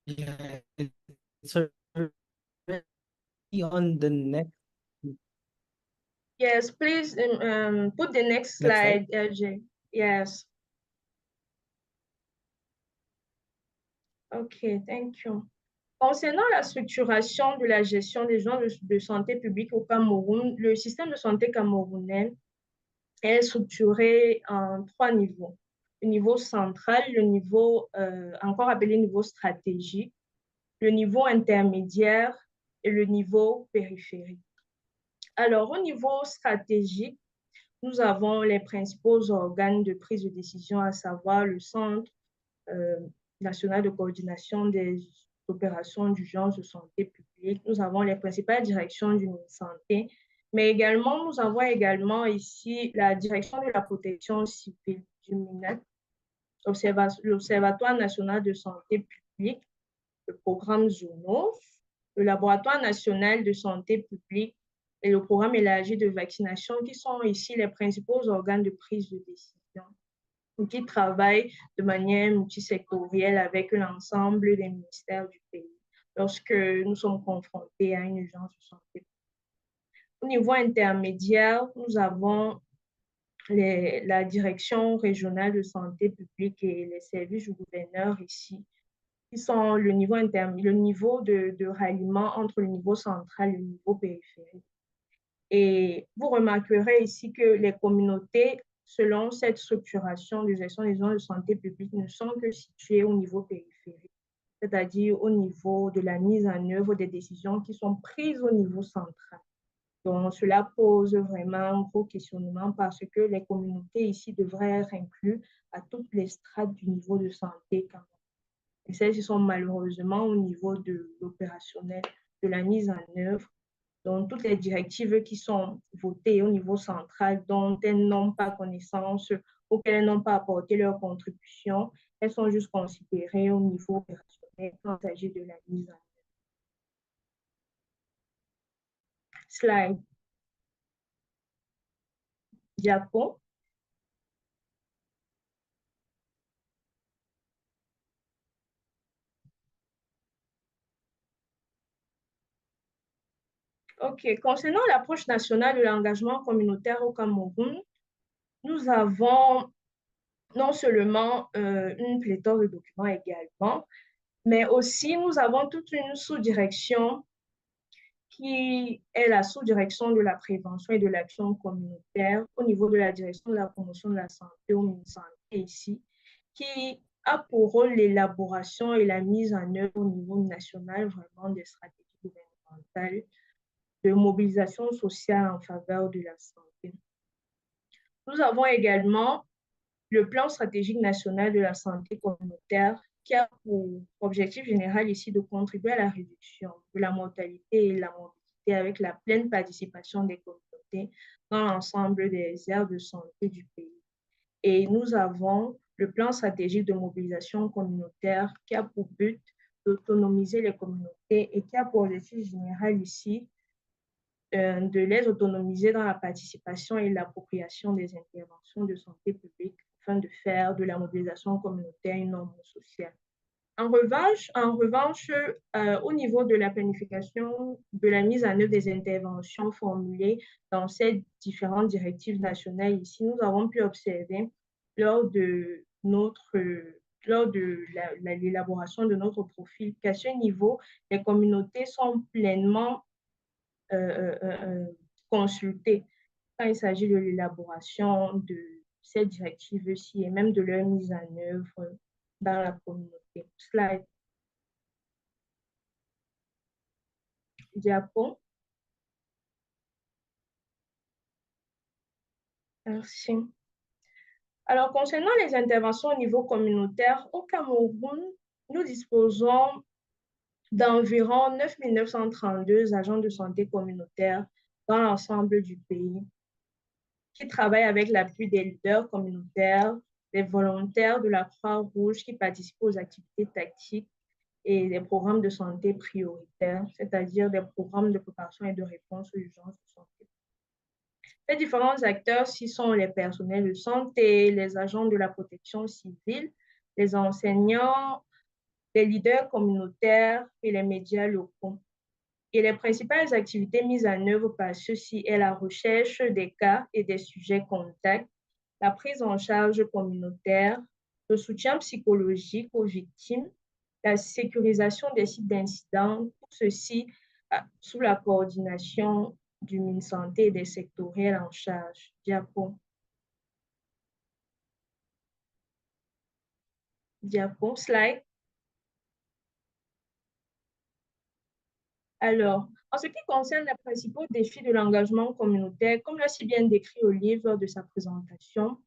Yeah, it's already on the next Yes, please put the next slide, AJ. Yes. Okay, thank you. Concernant la structuration de la gestion des gens de santé publique au Cameroun, le système de santé camerounais est structuré en 3 niveaux. Le niveau central, le niveau encore appelé niveau stratégique, le niveau intermédiaire et le niveau périphérique. Alors, au niveau stratégique, nous avons les principaux organes de prise de décision, à savoir le Centre national de coordination des opérations d'urgence de santé publique. Nous avons les principales directions du ministère de la Santé, mais également, nous avons également ici la direction de la protection civile du MINET, l'Observatoire national de santé publique, le programme ZONOS, le Laboratoire national de santé publique et le programme élargi de vaccination, qui sont ici les principaux organes de prise de décision, qui travaillent de manière multisectorielle avec l'ensemble des ministères du pays lorsque nous sommes confrontés à une urgence de santé. Au niveau intermédiaire, nous avons la direction régionale de santé publique et les services du gouverneur ici, qui sont le niveau de ralliement entre le niveau central et le niveau périphérique. Et vous remarquerez ici que les communautés, selon cette structuration de gestion des zones de santé publique, ne sont que situées au niveau périphérique, c'est-à-dire au niveau de la mise en œuvre des décisions qui sont prises au niveau central. Donc, cela pose vraiment un gros questionnement parce que les communautés ici devraient être incluses à toutes les strates du niveau de santé. Et celles-ci sont malheureusement au niveau de l'opérationnel, de la mise en œuvre. Donc, toutes les directives qui sont votées au niveau central, dont elles n'ont pas connaissance, auxquelles elles n'ont pas apporté leur contribution, elles sont juste considérées au niveau opérationnel quand il s'agit de la mise en œuvre. Slide. Diapo. OK. Concernant l'approche nationale de l'engagement communautaire au Cameroun, nous avons non seulement une pléthore de documents également, mais aussi nous avons toute une sous-direction qui est la sous-direction de la prévention et de l'action communautaire au niveau de la direction de la promotion de la santé au ministère de la Santé ici, qui a pour rôle l'élaboration et la mise en œuvre au niveau national vraiment des stratégies gouvernementales de mobilisation sociale en faveur de la santé. Nous avons également le plan stratégique national de la santé communautaire qui a pour objectif général ici de contribuer à la réduction de la mortalité et la morbidité avec la pleine participation des communautés dans l'ensemble des aires de santé du pays. Et nous avons le plan stratégique de mobilisation communautaire qui a pour but d'autonomiser les communautés et qui a pour objectif général ici de les autonomiser dans la participation et l'appropriation des interventions de santé publique afin de faire de la mobilisation communautaire une norme sociale. En revanche, au niveau de la planification, de la mise en œuvre des interventions formulées dans ces différentes directives nationales, ici, nous avons pu observer lors de l'élaboration de notre profil qu'à ce niveau, les communautés sont pleinement consultés quand il s'agit de l'élaboration de ces directives-ci et même de leur mise en œuvre dans la communauté. Slide. Diapo. Merci. Alors, concernant les interventions au niveau communautaire, au Cameroun, nous disposons d'environ 9 932 agents de santé communautaire dans l'ensemble du pays qui travaillent avec l'appui des leaders communautaires, des volontaires de la Croix-Rouge qui participent aux activités tactiques et des programmes de santé prioritaires, c'est-à-dire des programmes de préparation et de réponse aux urgences de santé. Les différents acteurs, ci sont les personnels de santé, les agents de la protection civile, les enseignants, les leaders communautaires et les médias locaux. Et les principales activités mises en œuvre par ceux-ci est la recherche des cas et des sujets contacts, la prise en charge communautaire, le soutien psychologique aux victimes, la sécurisation des sites d'incidents, tout ceci sous la coordination du MinSanté et des sectoriels en charge. Diapo. Diapo, slide. Alors, en ce qui concerne les principaux défis de l'engagement communautaire, comme l'a si bien décrit Olive lors de sa présentation,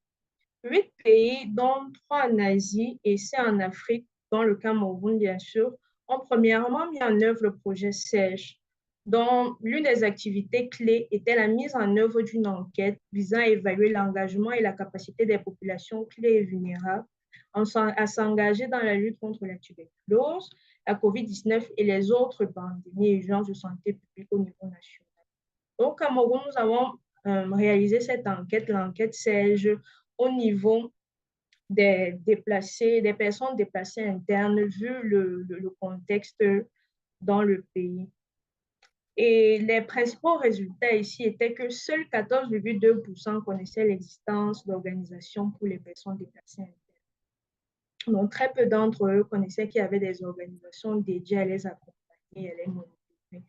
8 pays, dont 3 en Asie et 6 en Afrique, dont le Cameroun bien sûr, ont premièrement mis en œuvre le projet SEJ, dont l'une des activités clés était la mise en œuvre d'une enquête visant à évaluer l'engagement et la capacité des populations clés et vulnérables à s'engager dans la lutte contre la tuberculose, la COVID-19 et les autres pandémies et urgences de santé publique au niveau national. Au Cameroun, nous avons réalisé cette enquête, l'enquête SEJ, au niveau des déplacés, des personnes déplacées internes, vu le contexte dans le pays. Et les principaux résultats ici étaient que seuls 14,2% connaissaient l'existence d'organisations pour les personnes déplacées internes. Donc, très peu d'entre eux connaissaient qu'il y avait des organisations dédiées à les accompagner et à les monitorer.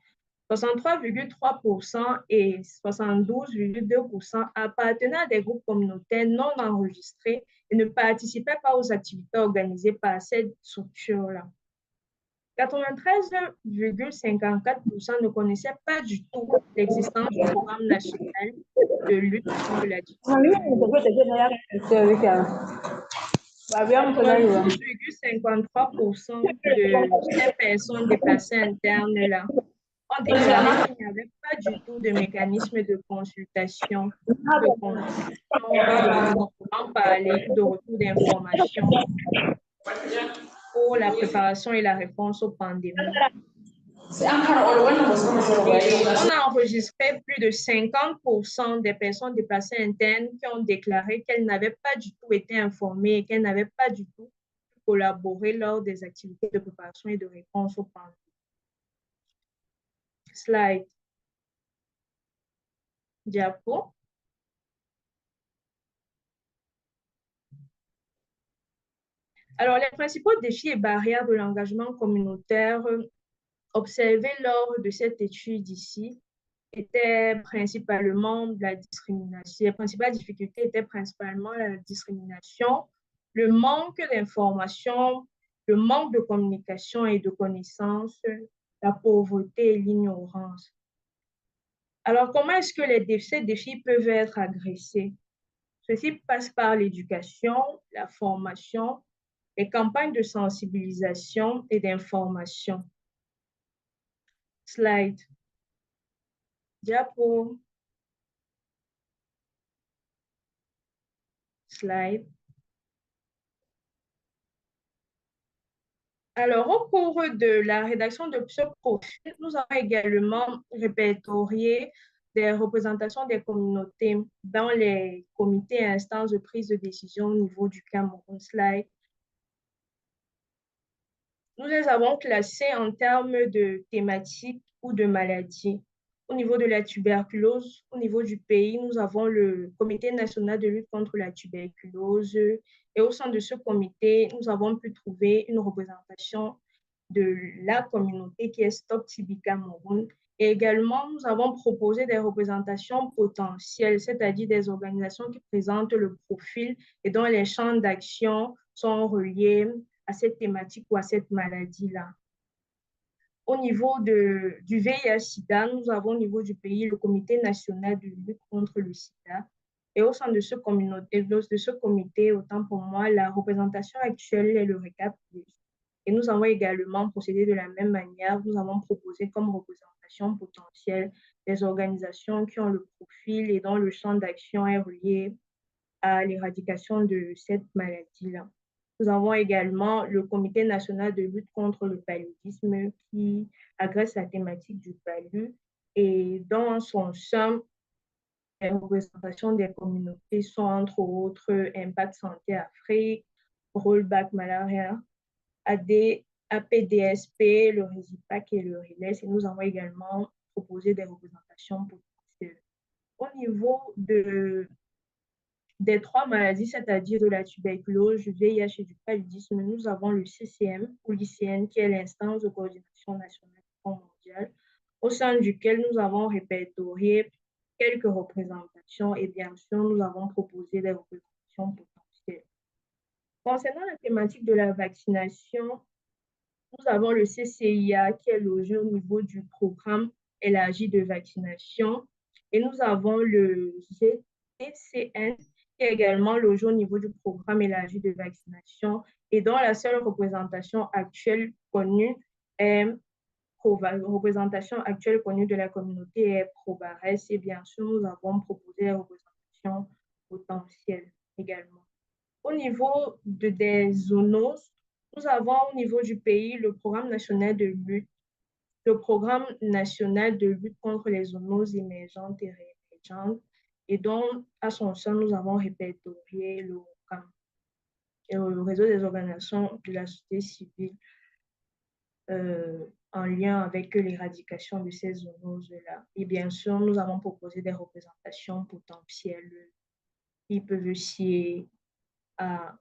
63,3% et 72,2% appartenaient à des groupes communautaires non enregistrés et ne participaient pas aux activités organisées par cette structure-là. 93,54% ne connaissaient pas du tout l'existence du programme national de lutte contre la tuberculose. 12,53% de ces personnes déplacées internes-là ont déclaré qu'il n'y avait pas du tout de mécanisme de consultation, de consultation et de proprement parler, de retour d'informations pour la préparation et la réponse aux pandémies. Et on a enregistré plus de 50% des personnes déplacées internes qui ont déclaré qu'elles n'avaient pas du tout été informées et qu'elles n'avaient pas du tout collaboré lors des activités de préparation et de réponse aux pandémies. Slide. Diapo. Alors, les principaux défis et barrières de l'engagement communautaire observés lors de cette étude ici étaient principalement la discrimination. Les principales difficultés étaient principalement la discrimination, le manque d'information, le manque de communication et de connaissances, la pauvreté et l'ignorance. Alors, comment est-ce que ces défis peuvent être agressés? Ceci passe par l'éducation, la formation, les campagnes de sensibilisation et d'information. Slide. Diapo. Slide. Alors, au cours de la rédaction de ce profil, nous avons également répertorié des représentations des communautés dans les comités et instances de prise de décision au niveau du Cameroun. Slide. Nous les avons classés en termes de thématiques ou de maladies. Au niveau de la tuberculose, au niveau du pays, nous avons le Comité national de lutte contre la tuberculose. Et au sein de ce comité, nous avons pu trouver une représentation de la communauté qui est Stop TB Cameroun Et également, nous avons proposé des représentations potentielles, c'est-à-dire des organisations qui présentent le profil et dont les champs d'action sont reliés à cette thématique ou à cette maladie-là. Au niveau du VIH-Sida, nous avons au niveau du pays le Comité national de lutte contre le sida. Et au sein de ce comité, autant pour moi, la représentation actuelle est le RECAP+. Et nous avons également procédé de la même manière. Nous avons proposé comme représentation potentielle des organisations qui ont le profil et dont le champ d'action est relié à l'éradication de cette maladie-là. Nous avons également le Comité national de lutte contre le paludisme qui agresse la thématique du palud et dans son sein, les représentations des communautés sont entre autres Impact Santé Afrique, Rollback Malaria, APDSP, le RESIPAC et le RELES. Et nous avons également proposé des représentations potentielles. Au niveau des trois maladies, c'est-à-dire de la tuberculose, du VIH et du paludisme, nous avons le CCM ou l'ICN, qui est l'instance de coordination nationale du Fonds mondial, au sein duquel nous avons répertorié quelques représentations et bien sûr, nous avons proposé des représentations potentielles. Concernant la thématique de la vaccination, nous avons le CCIA qui est logé au niveau du programme élargi de vaccination et nous avons le GTCN qui est également logé au niveau du programme élargi de vaccination et dont la seule représentation actuelle connue est représentation actuelle connue de la communauté est Probares et bien sûr nous avons proposé des représentations potentielles également. Au niveau des zoonoses, nous avons au niveau du pays le programme national de lutte, le programme national de lutte contre les zoonoses émergentes et réémergentes, et dont à son sein, nous avons répertorié le ROCAM, le réseau des organisations de la société civile en lien avec l'éradication de ces zoonoses-là. Et bien sûr, nous avons proposé des représentations potentielles qui peuvent s'y à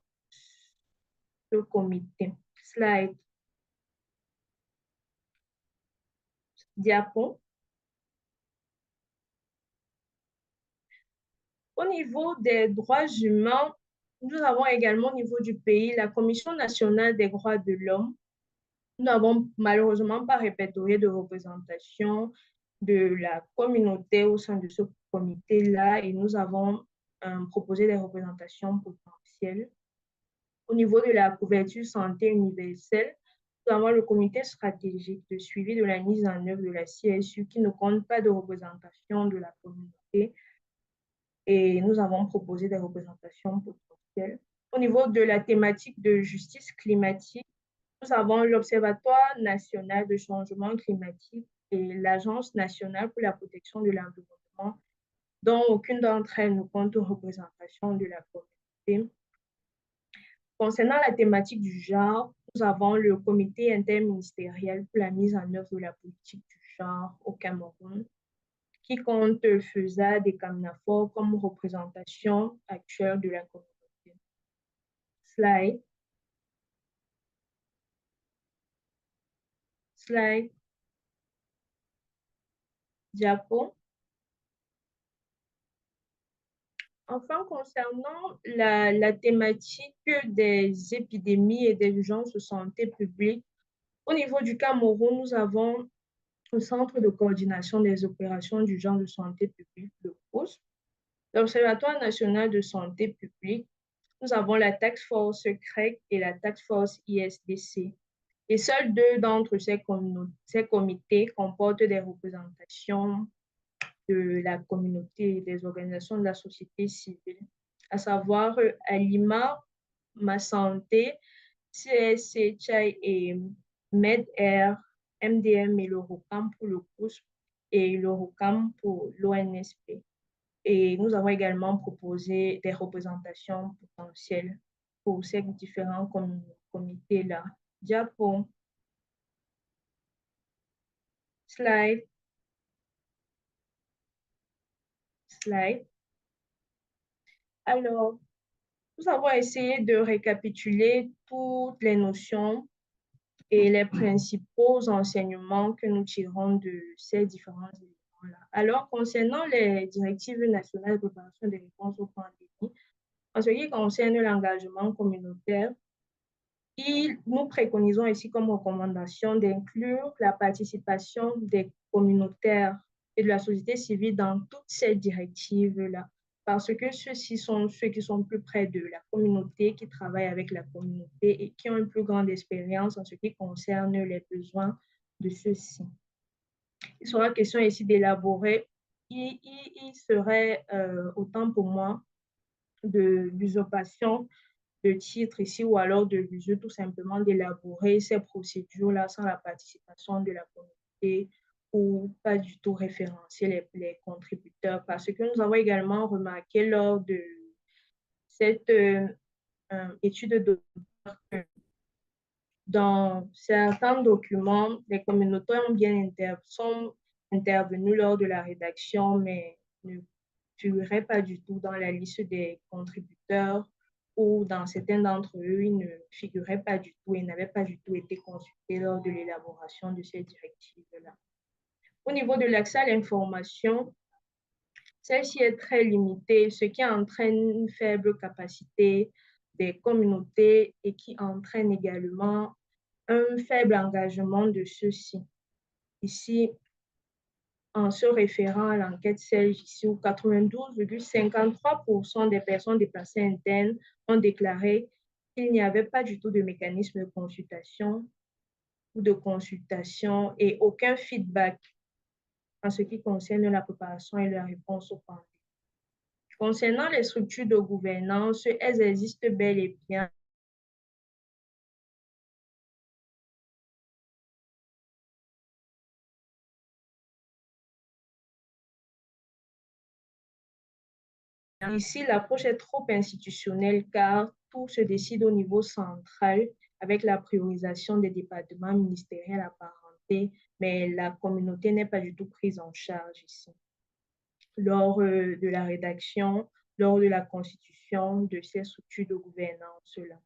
le comité. Slide. Diapo. Au niveau des droits humains, nous avons également au niveau du pays la Commission nationale des droits de l'homme. Nous n'avons malheureusement pas répertorié de représentation de la communauté au sein de ce comité-là et nous avons proposé des représentations potentielles. Au niveau de la couverture santé universelle, nous avons le comité stratégique de suivi de la mise en œuvre de la CSU qui ne compte pas de représentation de la communauté et nous avons proposé des représentations potentielles. Au niveau de la thématique de justice climatique, nous avons l'Observatoire national de changement climatique et l'Agence nationale pour la protection de l'environnement, dont aucune d'entre elles ne compte représentation de la communauté. Concernant la thématique du genre, nous avons le comité interministériel pour la mise en œuvre de la politique du genre au Cameroun, qui compte FESAD et CAMNAFOR comme représentation actuelle de la communauté. Slide. Slide. Diapo. Enfin, concernant la thématique des épidémies et des urgences de santé publique, au niveau du Cameroun, nous avons le Centre de coordination des opérations d'urgence de santé publique, le COUS, l'Observatoire national de santé publique, nous avons la Task Force CREC et la Task Force ISDC. Et seuls deux d'entre ces comités comportent des représentations de la communauté et des organisations de la société civile, à savoir Alima, Ma Santé, CSC, Chai et MedAir, MDM et le ROCAM pour le COUS et le ROCAM pour l'ONSP. Et nous avons également proposé des représentations potentielles pour ces différents comités-là. Diapo. Slide. Slide. Alors, nous avons essayé de récapituler toutes les notions et les principaux enseignements que nous tirons de ces différents éléments-là. Alors, concernant les directives nationales de préparation des réponses aux pandémies, en ce qui concerne l'engagement communautaire, nous préconisons ici comme recommandation d'inclure la participation des communautaires et de la société civile dans toutes ces directives-là, parce que ceux-ci sont ceux qui sont plus près de la communauté, qui travaillent avec la communauté et qui ont une plus grande expérience en ce qui concerne les besoins de ceux-ci. Il sera question ici d'élaborer, il serait autant pour moi de l'usurpation de titre ici ou alors de l'usure tout simplement d'élaborer ces procédures-là sans la participation de la communauté ou pas du tout référencer les contributeurs parce que nous avons également remarqué lors de cette étude de dans certains documents, les communautés sont intervenus lors de la rédaction, mais ne figuraient pas du tout dans la liste des contributeurs ou dans certains d'entre eux, ils ne figuraient pas du tout et n'avaient pas du tout été consultés lors de l'élaboration de ces directives-là. Au niveau de l'accès à l'information, celle-ci est très limitée, ce qui entraîne une faible capacité des communautés et qui entraîne également un faible engagement de ceux-ci. Ici, en se référant à l'enquête CELGE, ici où 92,53% des personnes déplacées internes ont déclaré qu'il n'y avait pas du tout de mécanisme de consultation ou de consultation et aucun feedback en ce qui concerne la préparation et la réponse aux pandémies. Concernant les structures de gouvernance, elles existent bel et bien. Ici, l'approche est trop institutionnelle car tout se décide au niveau central avec la priorisation des départements ministériels apparentés, mais la communauté n'est pas du tout prise en charge ici. Lors de la rédaction, lors de la constitution de ces structures de gouvernance-là.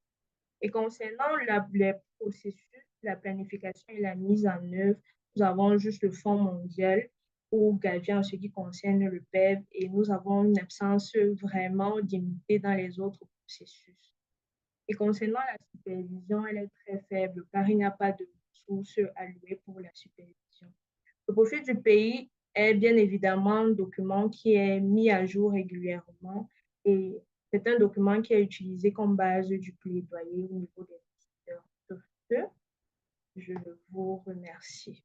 Et concernant les processus, la planification et la mise en œuvre, nous avons juste le Fonds mondial ou Gavi en ce qui concerne le PEV et nous avons une absence vraiment limitée dans les autres processus. Et concernant la supervision, elle est très faible car il n'y a pas de ressources allouées pour la supervision. Le profil du pays est bien évidemment un document qui est mis à jour régulièrement et c'est un document qui est utilisé comme base du plaidoyer au niveau des visiteurs. Sur ce, je vous remercie.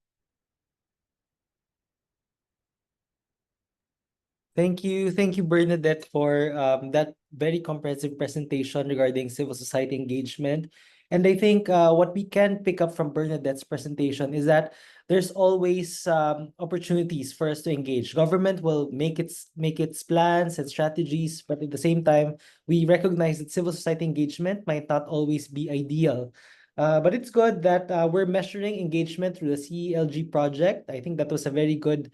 Thank you, Bernadette, for that very comprehensive presentation regarding civil society engagement. And I think what we can pick up from Bernadette's presentation is that there's always opportunities for us to engage. Government will make its plans and strategies, but at the same time, we recognize that civil society engagement might not always be ideal. But it's good that we're measuring engagement through the CELG project. I think that was a very good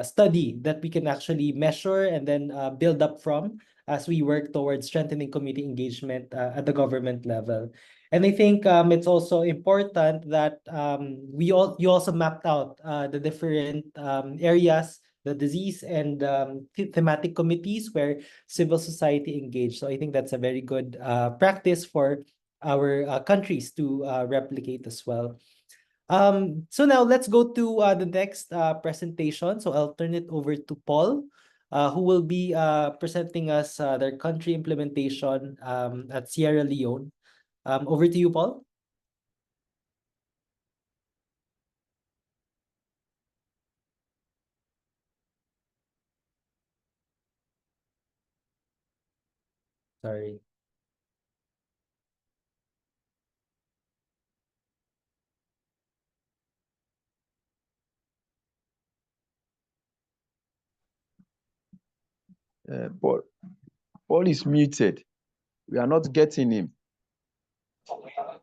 study that we can actually measure and then build up from as we work towards strengthening community engagement at the government level. And I think it's also important that you also mapped out the different areas, the disease and thematic committees where civil society engaged. So I think that's a very good practice for our countries to replicate as well. So now let's go to the next presentation. So I'll turn it over to Paul, who will be presenting us their country implementation at Sierra Leone. Over to you, Paul. Sorry. Paul is muted. We are not getting him.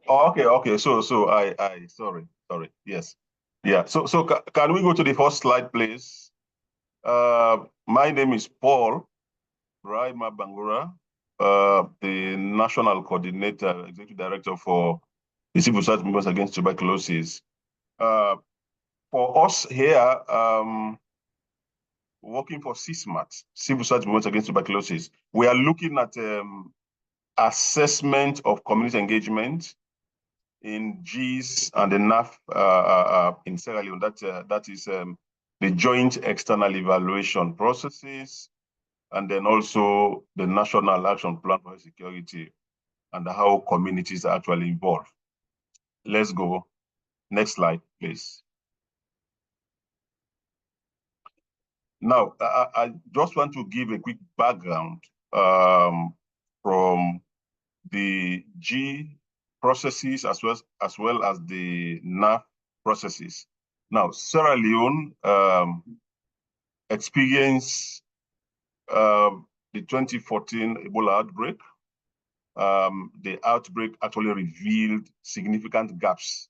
Oh, okay. So sorry. Yes. Yeah. So can we go to the first slide, please? My name is Paul Raima Bangura, the National Coordinator, Executive Director for the civil society movements against tuberculosis. For us here, working for CISMAT, Civil Society Movements Against Tuberculosis, we are looking at assessment of community engagement in GIS and the NAF in Sierra Leone. That is the joint external evaluation processes, and then also the National Action Plan for Security and how communities are actually involved. Let's go. Next slide, please. Now, I just want to give a quick background from the G processes as well as the NAF processes. Now, Sierra Leone experienced the 2014 Ebola outbreak. The outbreak actually revealed significant gaps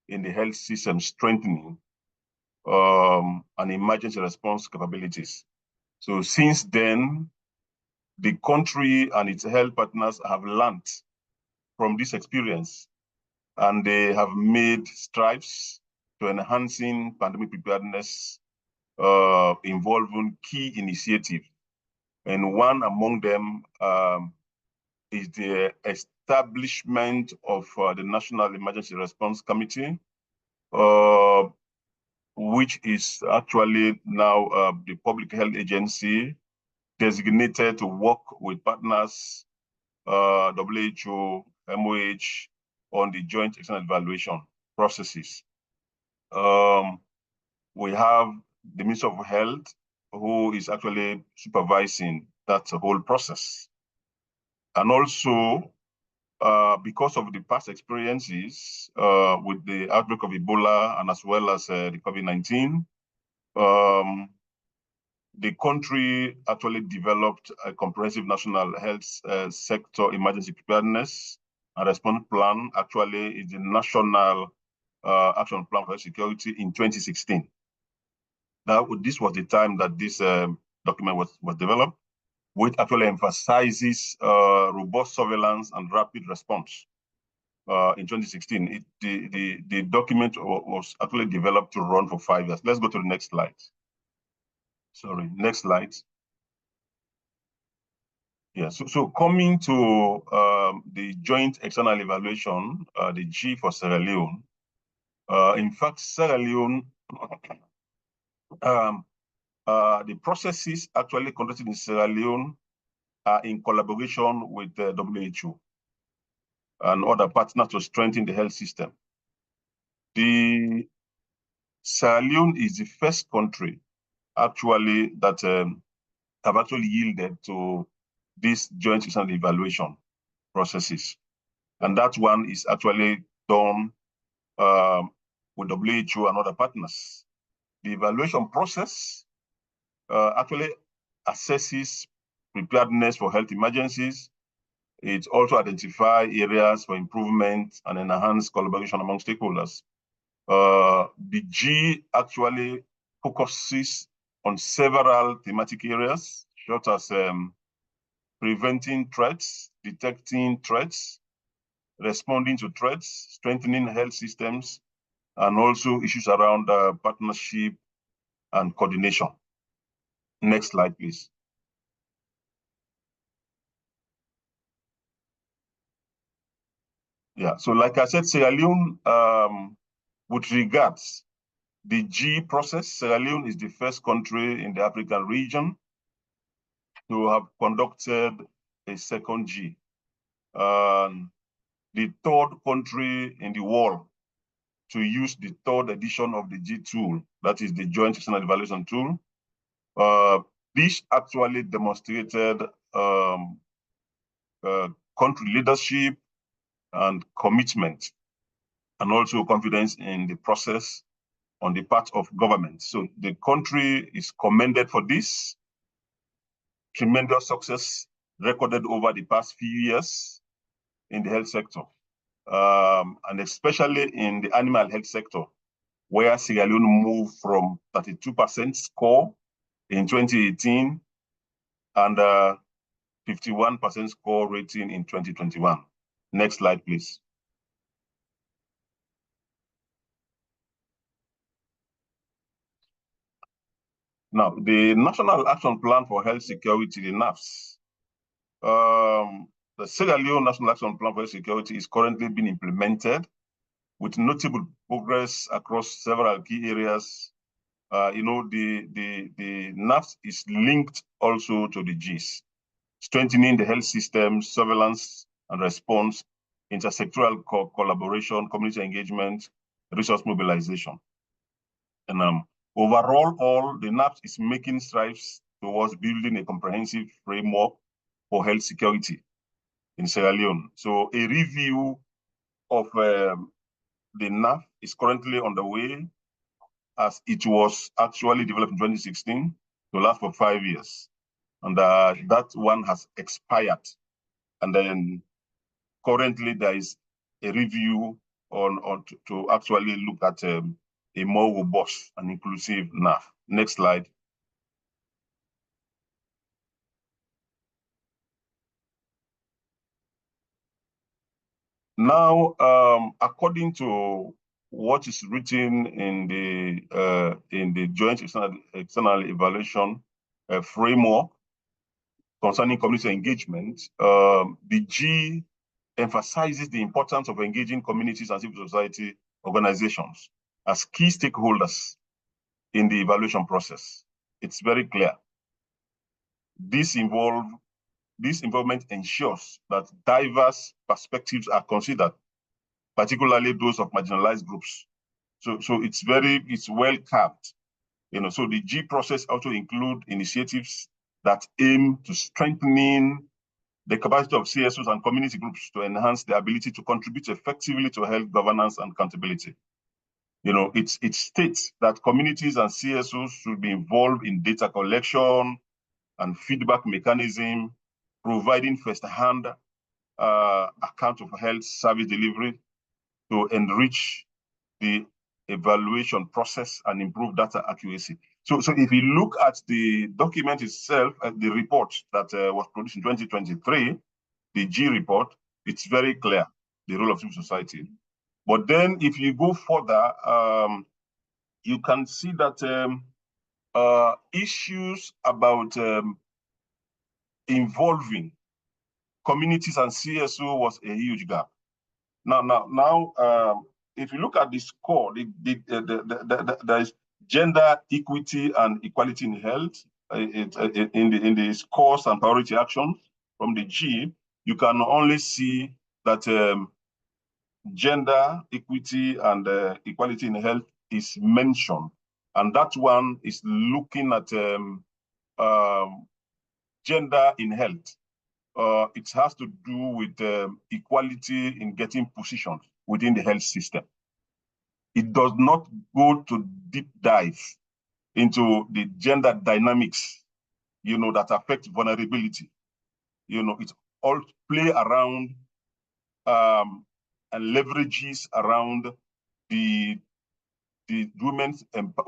in the health system strengthening and emergency response capabilities. So since then, the country and its health partners have learned from this experience, and they have made strides to enhancing pandemic preparedness involving key initiatives. And one among them is the establishment of the National Emergency Response Committee, which is actually now the public health agency designated to work with partners, WHO, MOH, on the joint external evaluation processes. We have the Minister of Health, who is actually supervising that whole process. And also, because of the past experiences with the outbreak of Ebola and as well as the COVID-19, the country actually developed a comprehensive national health sector emergency preparedness and response plan. Actually, is the National Action Plan for Security in 2016. Now, this was the time that this document was developed, which actually emphasizes robust surveillance and rapid response. In 2016, the document was actually developed to run for 5 years. Let's go to the next slide. Sorry, next slide. Yeah, so coming to the joint external evaluation, the G for Sierra Leone. In fact, Sierra Leone, the processes actually conducted in Sierra Leone are in collaboration with the WHO and other partners to strengthen the health system. The Sierra Leone is the first country actually that have actually yielded to this joint external evaluation processes. And that one is actually done with WHO and other partners. The evaluation process actually assesses preparedness for health emergencies. It also identifies areas for improvement and enhanced collaboration among stakeholders. The G actually focuses on several thematic areas, such as preventing threats, detecting threats, responding to threats, strengthening health systems, and also issues around partnership and coordination. Next slide, please. Yeah, so like I said, Sierra Leone, with regards the G process, Sierra Leone is the first country in the African region to have conducted a second G. The third country in the world to use the third edition of the G tool, that is the Joint External Evaluation Tool. This actually demonstrated country leadership and commitment, and also confidence in the process on the part of government. So the country is commended for this tremendous success recorded over the past few years in the health sector, and especially in the animal health sector, where Sierra Leone moved from 32% score in 2018 and 51% score rating in 2021. Next slide, please. Now, the National Action Plan for Health Security, the NAFS, the Sierra Leone National Action Plan for Health Security is currently being implemented with notable progress across several key areas. The NAFS is linked also to the Gs, strengthening the health system, surveillance and response, intersectoral collaboration, community engagement, resource mobilization. And overall, the NAFS is making strides towards building a comprehensive framework for health security in Sierra Leone. So a review of the NAF is currently underway, as it was actually developed in 2016 to last for 5 years. And that one has expired. And then currently there is a review to actually look at a more robust and inclusive NAF. Next slide. Now, according to what is written in the joint external evaluation framework concerning community engagement, the G emphasizes the importance of engaging communities and civil society organizations as key stakeholders in the evaluation process. It's very clear. This involvement ensures that diverse perspectives are considered, particularly those of marginalized groups. So it's well capped. So the G process also include initiatives that aim to strengthening the capacity of CSOs and community groups to enhance their ability to contribute effectively to health governance and accountability. It states that communities and CSOs should be involved in data collection and feedback mechanism, providing first-hand account of health service delivery to enrich the evaluation process and improve data accuracy. So if you look at the document itself, the report that was produced in 2023, the G report, it's very clear, the role of civil society. But then if you go further, you can see that issues about involving communities and CSO was a huge gap. Now, if you look at the score, there is gender equity and equality in health in the scores and priority actions from the G. You can only see that gender equity and equality in health is mentioned, and that one is looking at gender in health. It has to do with equality in getting positions within the health system. It does not go to deep dive into the gender dynamics, that affect vulnerability. It all play around and leverages around the Women's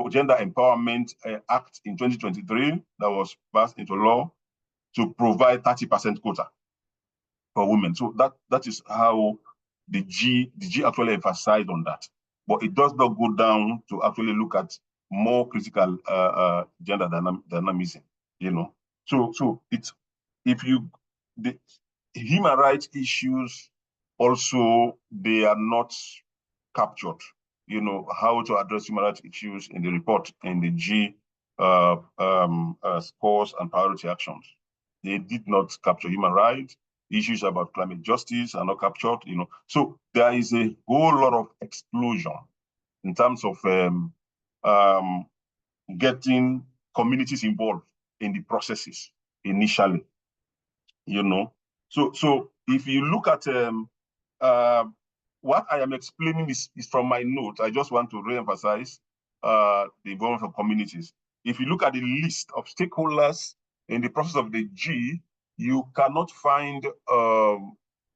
Gender Empowerment Act in 2023 that was passed into law to provide 30% quota for women. So that is how the G actually emphasized on that. But it does not go down to actually look at more critical gender dynamism, So it's the human rights issues also, they are not captured, how to address human rights issues in the report, in the G scores and priority actions. They did not capture human rights. Issues about climate justice are not captured, So there is a whole lot of explosion in terms of getting communities involved in the processes initially, So if you look at what I am explaining is from my note. I just want to re-emphasize the involvement of communities. If you look at the list of stakeholders in the process of the G, you cannot find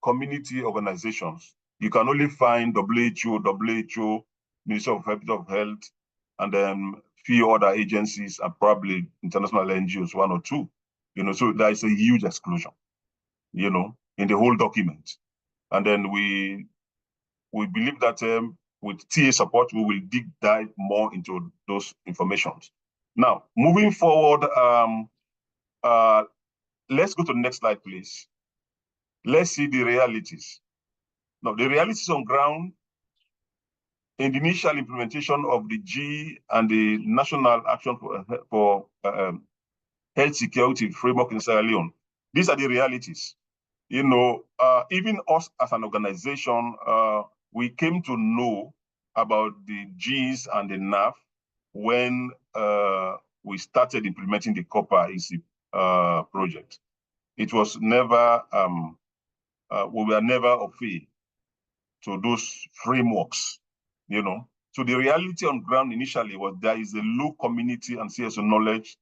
community organizations. You can only find WHO, Ministry of Health, and then few other agencies and probably international NGOs, one or two. So there is a huge exclusion, in the whole document. And then we believe that with TA support, we will dive more into those informations. Now, moving forward, let's go to the next slide, please. Let's see the realities. Now, the realities on ground in the initial implementation of the G and the National Action for Health Security Framework in Sierra Leone. These are the realities. You know, even us as an organization, we came to know about the Gs and the NAF when we started implementing the Copper EC project. It was never, we were never afraid to those frameworks, you know. So the reality on ground initially was there is a low community and CSO knowledge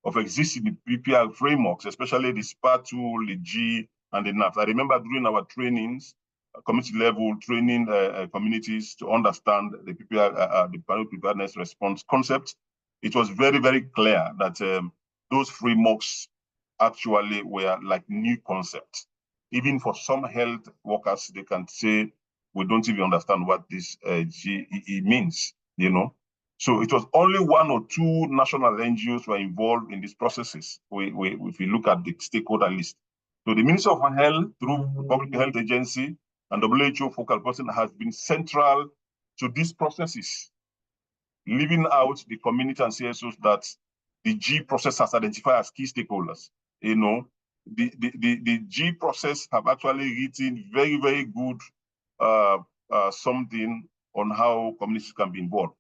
of existing PPR frameworks, especially the Part1, the G, and the NAF. I remember during our trainings, community level training communities to understand the PPR, the pandemic preparedness response concept. It was very, very clear that those frameworks actually were like new concepts. Even for some health workers, they can say, we don't even understand what this GEE means, you know. So it was only one or two national NGOs were involved in these processes. If we look at the stakeholder list. So the Ministry of Health, through the Public Health Agency and WHO focal person, has been central to these processes, leaving out the community and CSOs that the G process has identified as key stakeholders. You know, the G process have actually written very, very good something on how communities can be involved.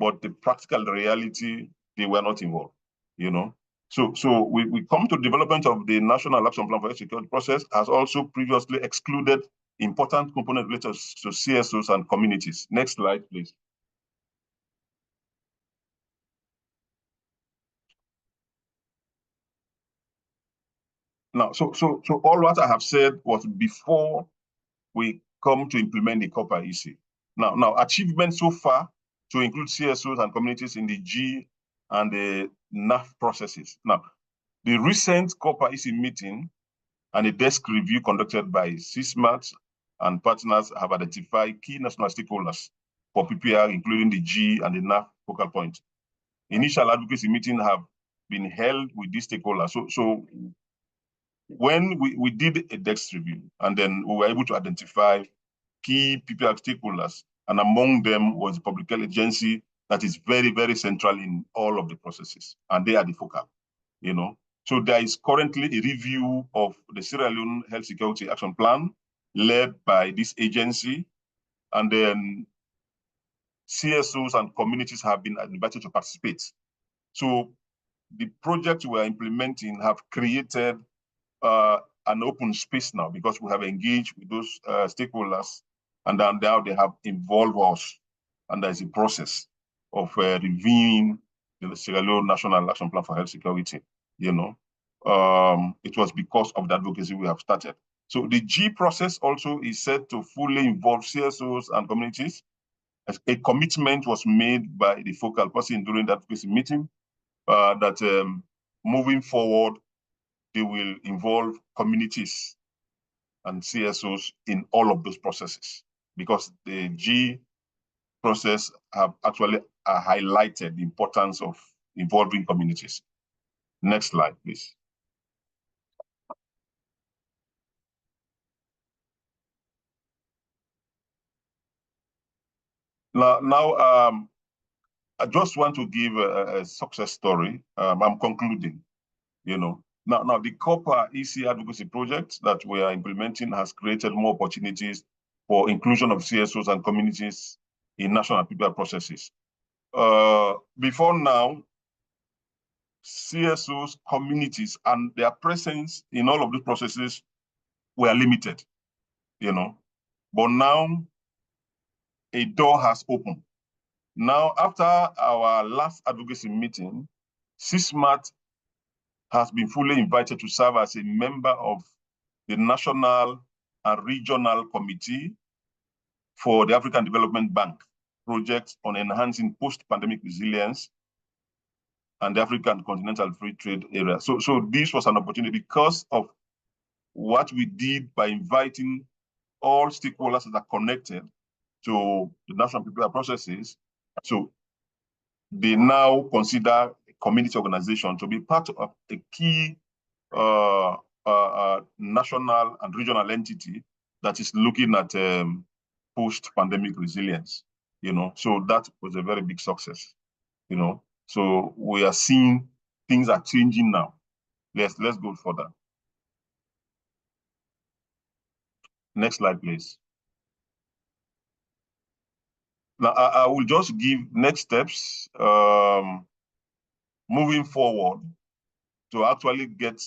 But the practical reality, they were not involved, you know. So we come to development of the National Action Plan for Health Security process has also previously excluded important component related to CSOs and communities. Next slide, please. Now, so all what I have said was before we come to implement the Copper EC. Now achievements so far to include CSOs and communities in the G and the NAF processes. Now, the recent Copper EC meeting and a desk review conducted by CISMAT and partners have identified key national stakeholders for PPR, including the G and the NAF focal point. Initial advocacy meetings have been held with these stakeholders. So when we did a desk review, and then we were able to identify key PPR stakeholders, and among them was the Public Health Agency that is very, very central in all of the processes, and they are the focal, you know. So there is currently a review of the Sierra Leone Health Security Action Plan led by this agency, and then CSOs and communities have been invited to participate. So the projects we are implementing have created an open space now because we have engaged with those stakeholders, and then now they have involved us, and there's a process of reviewing the Sierra Leone National Action Plan for Health Security. You know, it was because of the advocacy we have started. So the G process also is set to fully involve CSOs and communities. A commitment was made by the focal person during the advocacy meeting that moving forward, they will involve communities and CSOs in all of those processes, because the G process have actually highlighted the importance of involving communities. Next slide, please. Now, I just want to give a success story. I'm concluding, you know. Now, the Copper EC advocacy project that we are implementing has created more opportunities for inclusion of CSOs and communities in national PPR processes. Before now, CSOs, communities, and their presence in all of these processes were limited, you know. But now, a door has opened. Now, after our last advocacy meeting, CISMAT has been fully invited to serve as a member of the National and Regional Committee for the African Development Bank project on enhancing post-pandemic resilience and the African Continental Free Trade Area. So this was an opportunity because of what we did by inviting all stakeholders that are connected to the national PPR processes. So they now consider community organization to be part of a key national and regional entity that is looking at post-pandemic resilience. So that was a very big success. So we are seeing things are changing now. Let's go further. Next slide, please. Now, I will just give next steps moving forward to actually get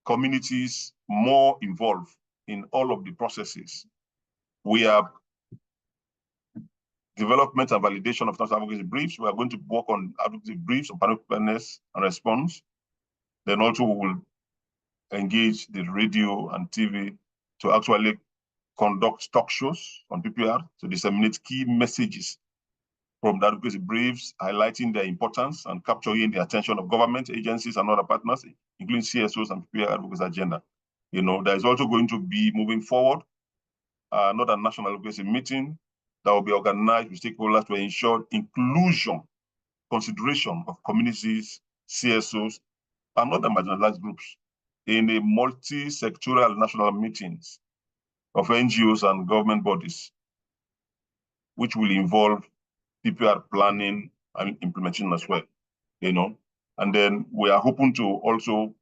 communities more involved in all of the processes. We have development and validation of national advocacy briefs. We are going to work on advocacy briefs on panel preparedness and response. Then also we will engage the radio and TV to actually conduct talk shows on PPR to disseminate key messages from the advocacy briefs, highlighting their importance and capturing the attention of government agencies and other partners, including CSOs and PPR advocacy agenda. There is also going to be, moving forward, another national advocacy meeting that will be organized with stakeholders to ensure inclusion, consideration of communities, CSOs, and other marginalized groups in a multi-sectoral national meetings of NGOs and government bodies, which will involve PPR planning and implementation as well, And then we are hoping to also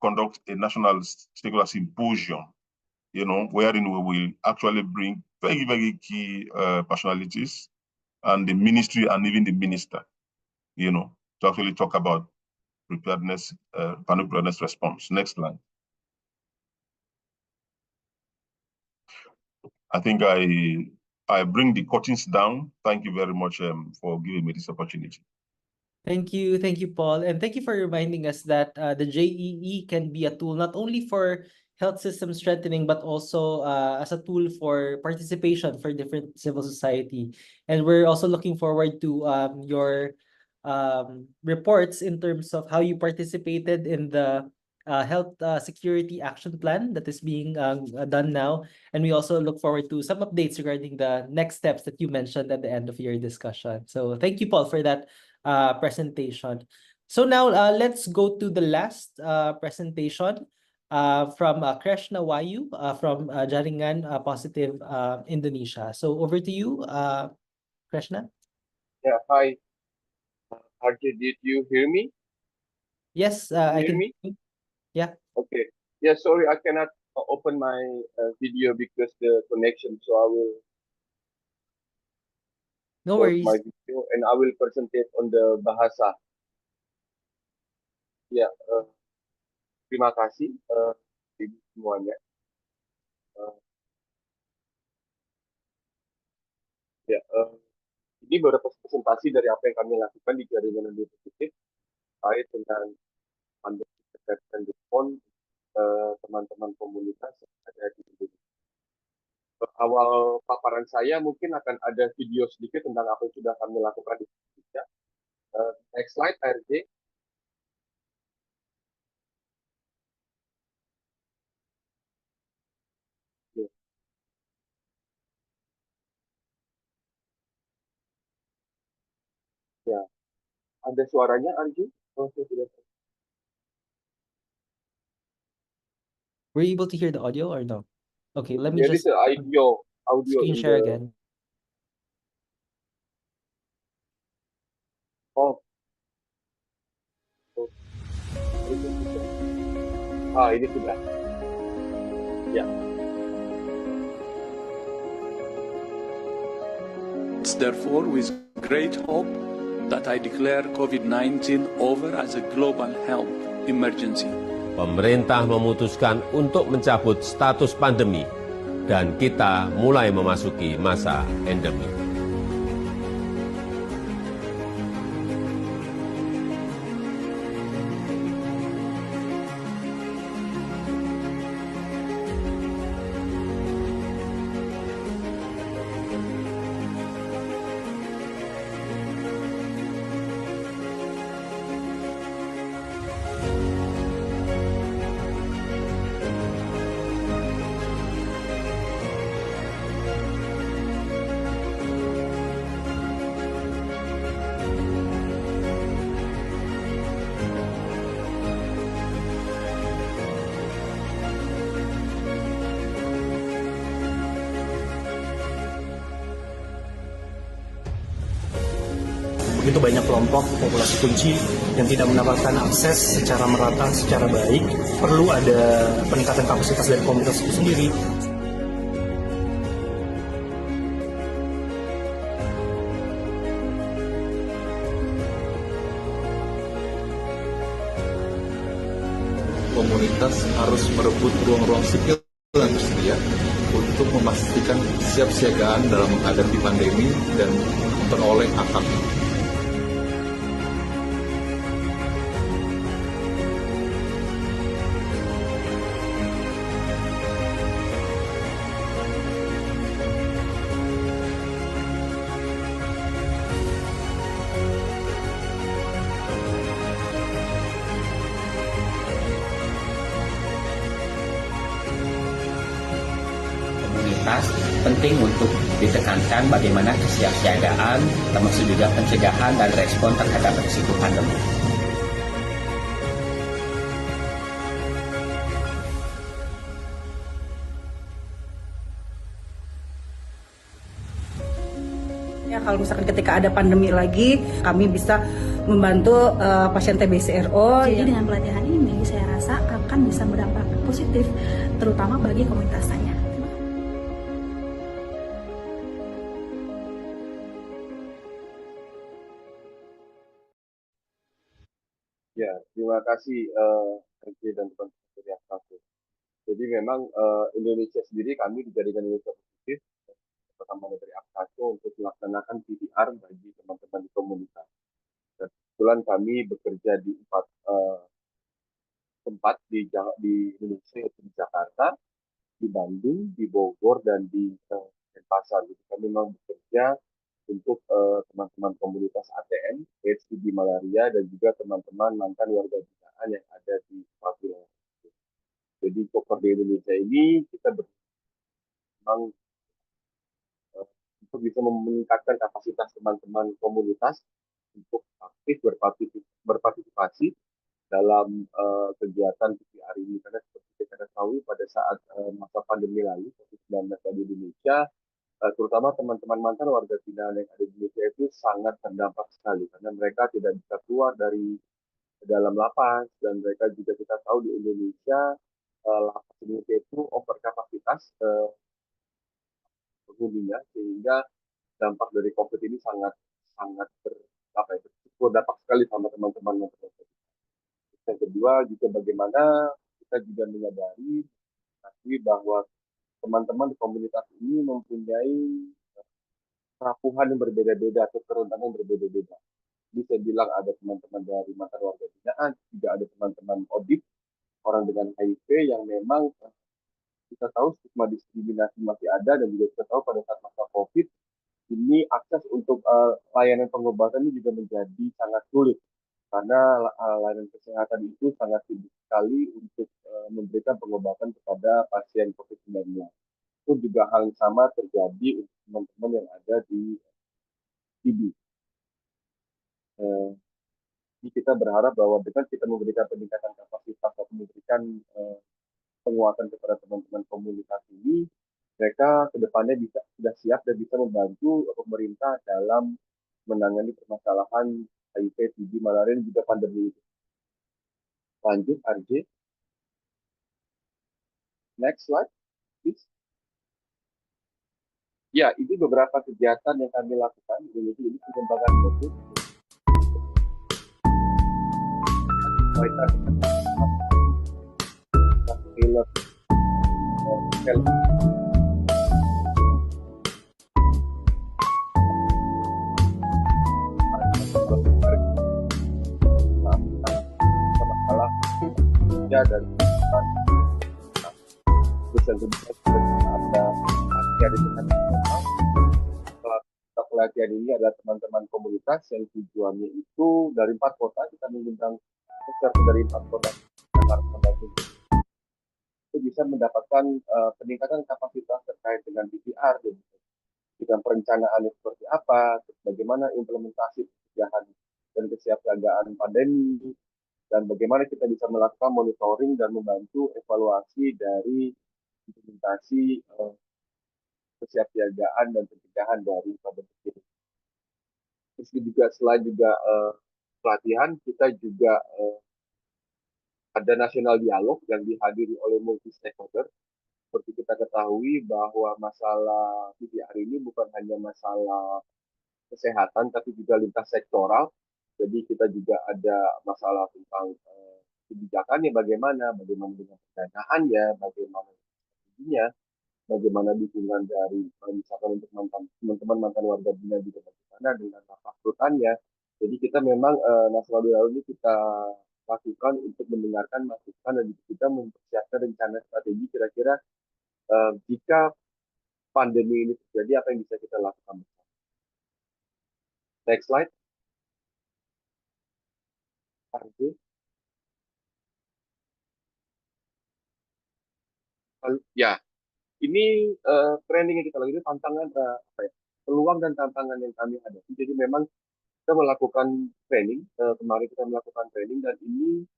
conduct a national stakeholder symposium, wherein we will actually bring very, very key personalities and the ministry and even the minister, to actually talk about preparedness, pandemic preparedness response. Next slide. I think I bring the curtains down. Thank you very much for giving me this opportunity. Thank you, Paul, and thank you for reminding us that the JEE can be a tool not only for health system strengthening, but also as a tool for participation for different civil society. And we're also looking forward to your reports in terms of how you participated in the health security action plan that is being done now. And we also look forward to some updates regarding the next steps that you mentioned at the end of your discussion. So thank you, Paul, for that presentation. So now let's go to the last presentation from Krishna Wayu from Jaringan Positive Indonesia. So over to you, Krishna. Yeah, hi. RJ, did you hear me? Yes, I I can. me? Yeah. Okay. Yeah, sorry, I cannot open my video because the connection. So I will No pause worries. my video and I will present it on the bahasa. Ya, terima kasih semuanya. Ya, ini beberapa presentasi dari apa yang kami lakukan di jaringan lebih positif terkait dengan pandemi dan respon teman-teman komunitas yang ada di Indonesia. Awal paparan saya mungkin akan ada video sedikit tentang apa yang sudah kami lakukan di Indonesia. Next slide, RJ. Ya, ada suaranya, RJ? Oh, saya tidak. Were you able to hear the audio or no? Okay, let me There just is audio screen in share the... again. Oh. Ini sudah. Ya. It's therefore with great hope that I declare COVID-19 over as a global health emergency. Pemerintah memutuskan untuk mencabut status pandemi dan kita mulai memasuki masa endemi. begitu banyak kelompok populasi kunci yang tidak mendapatkan akses secara merata, secara baik. Perlu ada peningkatan kapasitas dari komunitas itu sendiri. Komunitas harus merebut ruang-ruang sipil yang tersedia untuk memastikan kesiapsiagaan dalam menghadapi pandemi dan memperoleh hak-hak. Penting untuk ditekankan bagaimana kesiapsiagaan, termasuk juga pencegahan dan respon terhadap risiko pandemi. Ya, kalau misalkan ketika ada pandemi lagi, kami bisa membantu pasien TBCRO. Jadi dengan pelatihan ini, saya rasa akan bisa berdampak positif, terutama bagi komunitas saya. Ya, terima kasih Riki dan teman-teman dari Aksaku. Jadi memang Indonesia sendiri, kami di Jaringan Indonesia Positif bersama dari Aksaku untuk melaksanakan PCR bagi teman-teman di komunitas. Dan kebetulan kami bekerja di 4 tempat di Indonesia, yaitu di Jakarta, di Bandung, di Bogor, dan di Denpasar. Jadi kami memang bekerja untuk teman-teman komunitas ATM, AIDS, TB, malaria, dan juga teman-teman mantan warga binaan yang ada di wilayah. Jadi Koper di Indonesia ini kita memang untuk bisa meningkatkan kapasitas teman-teman komunitas untuk aktif berpartisipasi dalam kegiatan PCR ini, karena seperti kita ketahui pada saat masa pandemi lalu COVID-19 di Indonesia, terutama teman-teman mantan warga binaan yang ada di Indonesia itu sangat terdampak sekali karena mereka tidak bisa keluar dari dalam lapas, dan mereka juga kita tahu di Indonesia lapas Indonesia itu over kapasitas penghuninya, sehingga dampak dari COVID ini sangat berdampak sekali sama teman-teman yang terdekat. Yang kedua juga bagaimana kita juga menyadari bahwa teman-teman di komunitas ini mempunyai kerapuhan yang berbeda-beda atau kerentanan yang berbeda-beda. Bisa bilang ada teman-teman dari mantan warga binaan, juga ada teman-teman ODIP, orang dengan HIV yang memang kita tahu stigma diskriminasi masih ada, dan juga kita tahu pada saat masa COVID ini akses untuk layanan pengobatan ini juga menjadi sangat sulit karena layanan kesehatan itu sangat tinggi sekali untuk memberikan pengobatan kepada pasien COVID-19. Itu juga hal yang sama terjadi untuk teman-teman yang ada di TB. Jadi kita berharap bahwa dengan kita memberikan peningkatan kapasitas atau memberikan penguatan kepada teman-teman komunitas ini, mereka kedepannya sudah siap dan bisa membantu pemerintah dalam menangani permasalahan HIV, TB, malaria, dan juga pandemi itu. Lanjut, RJ. Next slide, please. Ya, ini beberapa kegiatan yang kami lakukan. Ini pengembangan produk. Mereka masalah ya, dan terus yang kedua ada pelatihan internasional. Pelatihan ini adalah teman-teman komunitas yang tujuannya itu dari 4 kota. Kita mengundang dari 4 kota Jakarta, Bandung, itu bisa mendapatkan peningkatan kapasitas terkait dengan PCR, dengan perencanaan seperti apa, bagaimana implementasi pencegahan dan kesiapsiagaan pandemi, dan bagaimana kita bisa melakukan monitoring dan membantu evaluasi dari implementasi kesiapsiagaan dan pencegahan dari pandemi ini. Terus juga selain juga pelatihan, kita juga ada nasional dialog yang dihadiri oleh multi stakeholder. Seperti kita ketahui bahwa masalah PPR ini bukan hanya masalah kesehatan, tapi juga lintas sektoral. Jadi kita juga ada masalah tentang kebijakannya bagaimana dengan pendanaannya, bagaimana strateginya, bagaimana dukungan dari misalkan untuk teman-teman mantan warga binaan juga bagaimana dengan apa rutannya. Jadi kita memang nasional dialog ini kita lakukan untuk mendengarkan masukan dan kita mempersiapkan rencana strategi kira-kira jika pandemi ini terjadi apa yang bisa kita lakukan. Next slide. Ya, ini training yang kita lakukan tantangan apa ya, peluang dan tantangan yang kami hadapi. Jadi memang kita melakukan training, kemarin kita melakukan training dan ini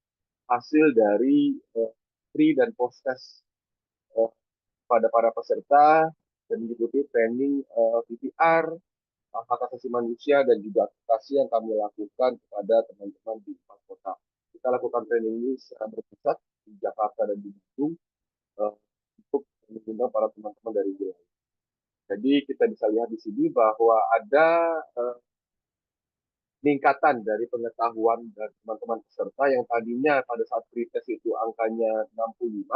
hasil dari pre dan post test pada para peserta dan mengikuti training PPR, hak asasi manusia dan juga advokasi yang kami lakukan kepada teman-teman di empat kota. Kita lakukan training ini secara berpusat di Jakarta dan di Bandung untuk mengundang para teman-teman dari wilayah. Jadi kita bisa lihat di sini bahwa ada peningkatan dari pengetahuan dari teman-teman peserta yang tadinya pada saat pretest itu angkanya 65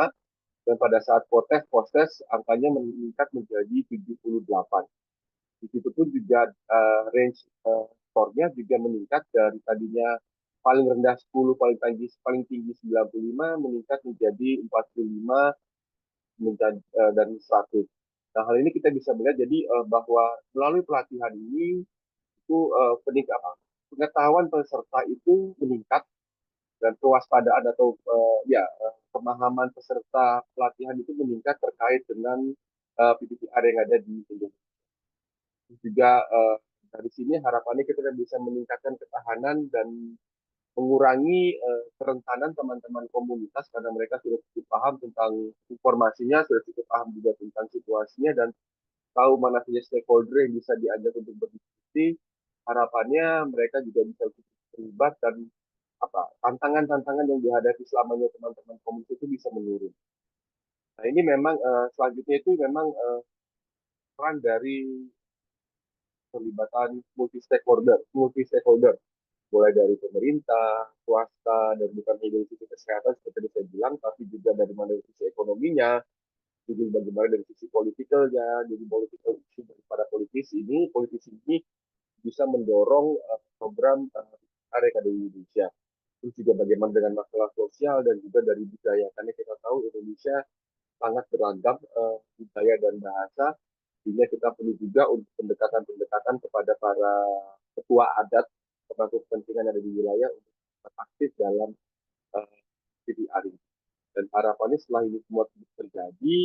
dan pada saat post-test angkanya meningkat menjadi 78. Di situ pun juga range skornya juga meningkat dari tadinya paling rendah 10, paling tinggi 95 meningkat menjadi 45 menjadi, dan 100. Nah, hal ini kita bisa melihat jadi bahwa melalui pelatihan ini itu pengetahuan peserta itu meningkat dan kewaspadaan atau pemahaman peserta pelatihan itu meningkat terkait dengan PPR yang ada di Indonesia. Juga dari sini harapannya kita bisa meningkatkan ketahanan dan mengurangi kerentanan teman-teman komunitas karena mereka sudah cukup paham tentang informasinya, sudah cukup paham juga tentang situasinya dan tahu mana saja stakeholder yang bisa diajak untuk berdiskusi. Harapannya mereka juga bisa terlibat dan tantangan-tantangan yang dihadapi selamanya teman-teman komunitas itu bisa menurun. Nah ini memang selanjutnya itu memang peran dari pelibatan multi stakeholder, mulai dari pemerintah, swasta, dan bukan hanya dari sisi kesehatan seperti yang saya bilang, tapi juga dari mana sisi ekonominya, juga bagaimana dari sisi politikalnya, jadi political issue daripada politisi ini bisa mendorong program area di Indonesia. Terus juga bagaimana dengan masalah sosial dan juga dari budaya, karena kita tahu Indonesia sangat beragam budaya dan bahasa, sehingga kita perlu juga untuk pendekatan-pendekatan kepada para ketua adat, termasuk kepentingan yang ada di wilayah untuk aktif dalam PPR ini. Dan harapannya setelah ini semua terjadi,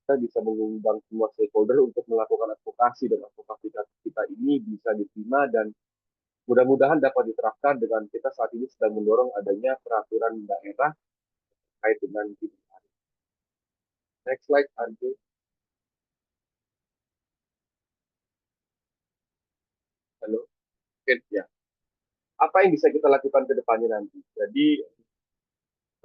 kita bisa mengundang semua stakeholder untuk melakukan advokasi dan advokasi kita ini bisa diterima dan mudah-mudahan dapat diterapkan dengan kita saat ini sedang mendorong adanya peraturan daerah terkait dengan PPR. Next slide, Andre. Halo, oke ya. Apa yang bisa kita lakukan ke depannya nanti? Jadi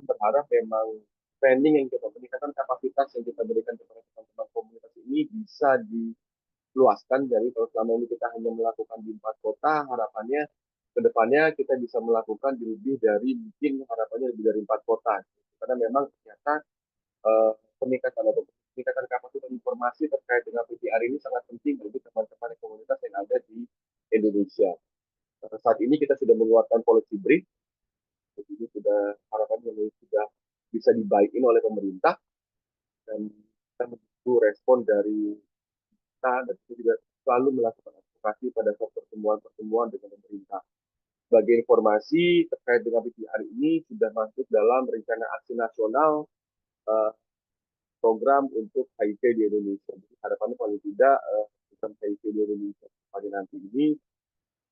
berharap memang training yang kita peningkatan kapasitas yang kita berikan kepada teman-teman komunitas ini bisa diluaskan dari kalau selama ini kita hanya melakukan di 4 kota, harapannya ke depannya kita bisa melakukan di lebih dari mungkin harapannya lebih dari 4 kota. Karena memang ternyata peningkatan kapasitas informasi terkait dengan PPR ini sangat penting bagi teman-teman komunitas yang ada di Indonesia. Saat ini kita sudah mengeluarkan policy brief, jadi sudah harapannya sudah bisa dibaikin oleh pemerintah dan kita menunggu respon dari kita dan kita juga selalu melakukan advokasi pada saat pertemuan-pertemuan dengan pemerintah. Sebagai informasi terkait dengan PPR ini sudah masuk dalam rencana aksi nasional program untuk HIV di Indonesia. Jadi harapannya paling tidak program HIV di Indonesia pada nanti ini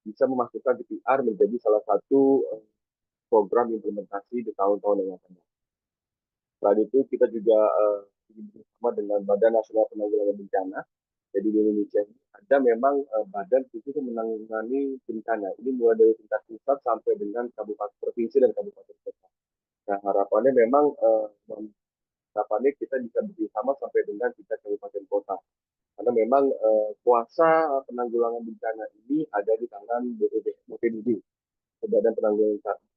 bisa memasukkan PPR menjadi salah satu program implementasi di tahun-tahun yang akan datang. Selain itu kita juga bersama dengan Badan Nasional Penanggulangan Bencana Jadi di Indonesia ada memang badan khusus yang menangani bencana. Ini mulai dari tingkat pusat sampai dengan kabupaten provinsi dan kabupaten kota. Nah, harapannya memang harapannya kita bisa bersama sampai dengan tingkat kabupaten kota. Karena memang kuasa penanggulangan bencana ini ada di tangan BPBD, Badan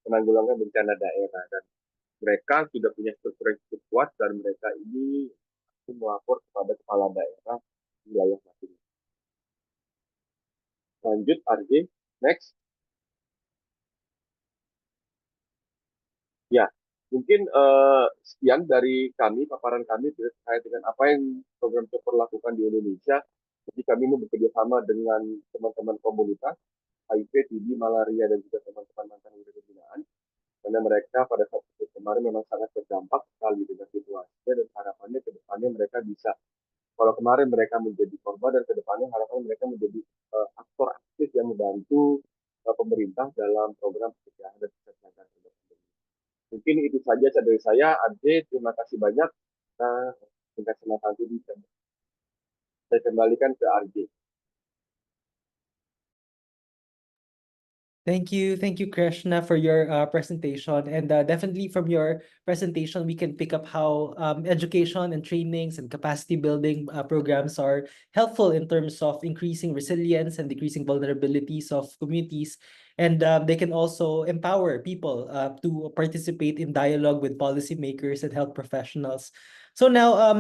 Penanggulangan Bencana Daerah, dan mereka sudah punya struktur yang cukup kuat dan mereka ini melapor kepada kepala daerah wilayah masing. Lanjut, RJ, next. Ya, mungkin sekian dari kami, paparan kami terkait dengan apa yang program support lakukan di Indonesia. Jadi kami mau bekerja sama dengan teman-teman komunitas, HIV, TB, malaria, dan juga teman-teman mantan penerima binaan. Karena mereka pada saat kemarin memang sangat terdampak sekali dengan situasinya, dan harapannya ke depannya mereka bisa, kalau kemarin mereka menjadi korban, dan ke depannya harapannya mereka menjadi aktor aktif yang membantu pemerintah dalam program pencegahan dan pencegahan. Mungkin itu saja dari saya, Ade. Terima kasih banyak. Nah, tingkat senang hati bisa saya kembalikan ke RJ. Thank you, Krishna, for your presentation. And definitely from your presentation, we can pick up how education and trainings and capacity building programs are helpful in terms of increasing resilience and decreasing vulnerabilities of communities. And they can also empower people to participate in dialogue with policymakers and health professionals. So now,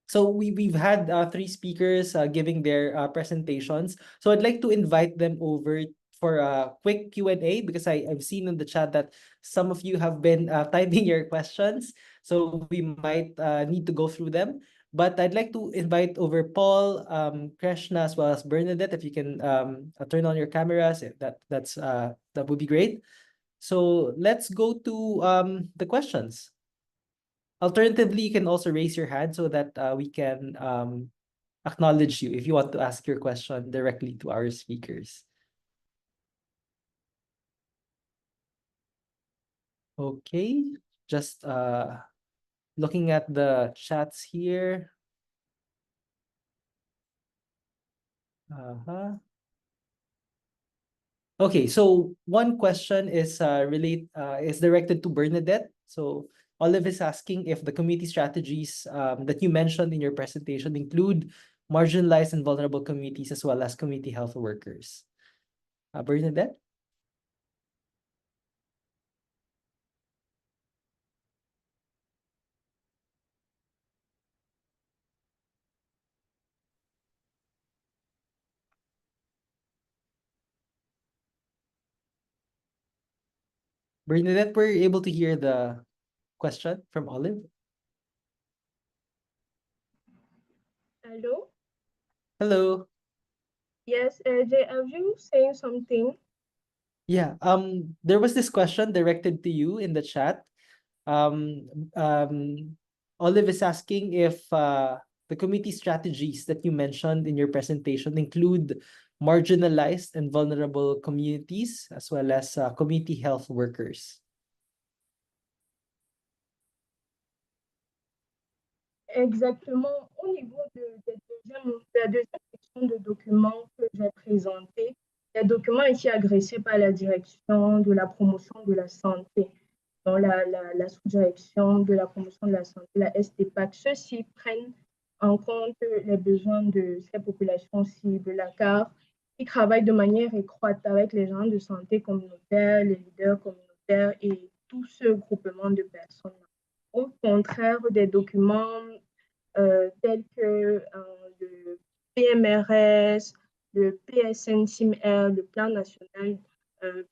so we've had three speakers giving their presentations. So I'd like to invite them over for a quick Q&A because I've seen in the chat that some of you have been typing your questions. So we might need to go through them. But I'd like to invite over Paul, Krishna, as well as Bernadette. If you can turn on your cameras, that would be great. So let's go to the questions. Alternatively, you can also raise your hand so that we can acknowledge you if you want to ask your question directly to our speakers. Okay, just looking at the chats here. Okay, so one question is directed to Bernadette. So Olive is asking if the community strategies that you mentioned in your presentation include marginalized and vulnerable communities as well as community health workers. Bernadette? Bernadette, were you able to hear the question from Olive? Hello? Hello. Yes, AJ, are you saying something? Yeah, there was this question directed to you in the chat. Olive is asking if the community strategies that you mentioned in your presentation include marginalized and vulnerable communities as well as community health workers. Exactement. Au niveau la deuxième section de documents que j'ai présenté, les documents ici agressés par la direction de la promotion de la santé, dans la sous-direction de la promotion de la santé, la STPAC. Ceux-ci prennent en compte les besoins de ces populations cibles, car ils travaillent de manière étroite avec les gens de santé communautaire, les leaders communautaires et tout ce groupement de personnes. Au contraire des documents tels que le PMRS, le PSN-SIM-R, le plan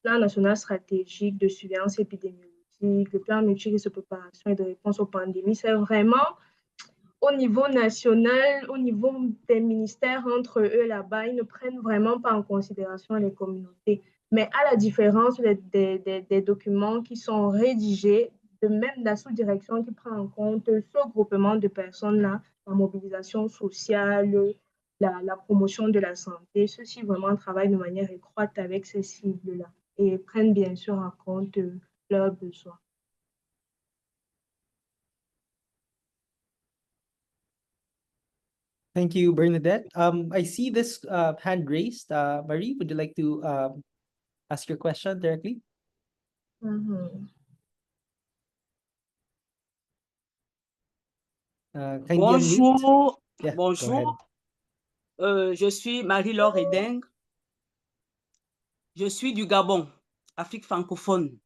national stratégique de surveillance épidémiologique, le plan multirisque de préparation et de réponse aux pandémies. C'est vraiment au niveau national, au niveau des ministères entre eux là-bas, ils ne prennent vraiment pas en considération les communautés. Mais à la différence des documents qui sont rédigés, de même la sous-direction qui prend en compte ce groupement de personnes-là, la mobilisation sociale, la promotion de la santé, ceux-ci vraiment travaillent de manière étroite avec ces cibles-là et prennent bien sûr en compte leurs besoins. Thank you, Bernadette. I see this hand raised. Marie, would you like to ask your question directly? Kindly unmute. Bonjour, Yeah, go ahead. bonjour. Je suis Marie-Laure Edeng. Je suis du Gabon, Afrique francophone.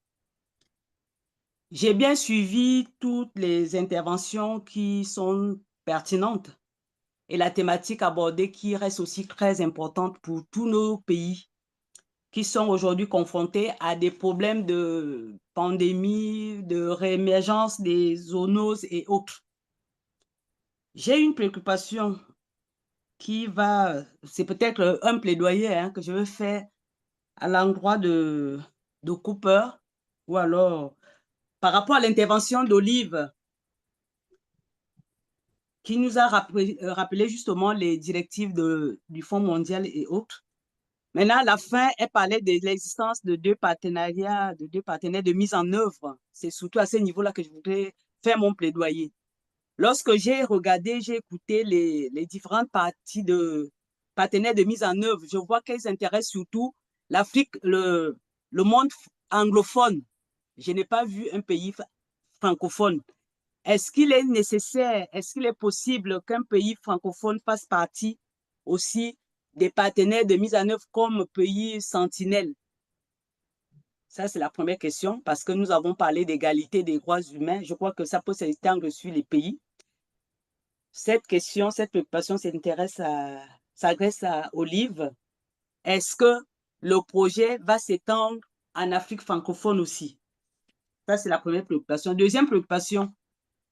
J'ai bien suivi toutes les interventions qui sont pertinentes et la thématique abordée qui reste aussi très importante pour tous nos pays qui sont aujourd'hui confrontés à des problèmes de pandémie, de réémergence des zoonoses et autres. J'ai une préoccupation qui va, c'est peut-être un plaidoyer que je veux faire à l'endroit de Cooper, ou alors par rapport à l'intervention d'Olive, qui nous a rappelé justement les directives du Fonds mondial et autres. Maintenant, à la fin, elle parlait de l'existence de deux partenariats, de deux partenaires de mise en œuvre. C'est surtout à ce niveau-là que je voudrais faire mon plaidoyer. Lorsque j'ai regardé, j'ai écouté les différentes parties de partenaires de mise en œuvre, je vois qu'elles intéressent surtout l'Afrique, le monde anglophone. Je n'ai pas vu un pays francophone. Est-ce qu'il est nécessaire, est-ce qu'il est possible qu'un pays francophone fasse partie aussi des partenaires de mise en œuvre comme pays sentinelle? Ça, c'est la première question, parce que nous avons parlé d'égalité des droits humains. Je crois que ça peut s'étendre sur les pays. Cette question, cette préoccupation s'adresse à Olive. Est-ce que le projet va s'étendre en Afrique francophone aussi? Ça, c'est la première préoccupation. Deuxième préoccupation,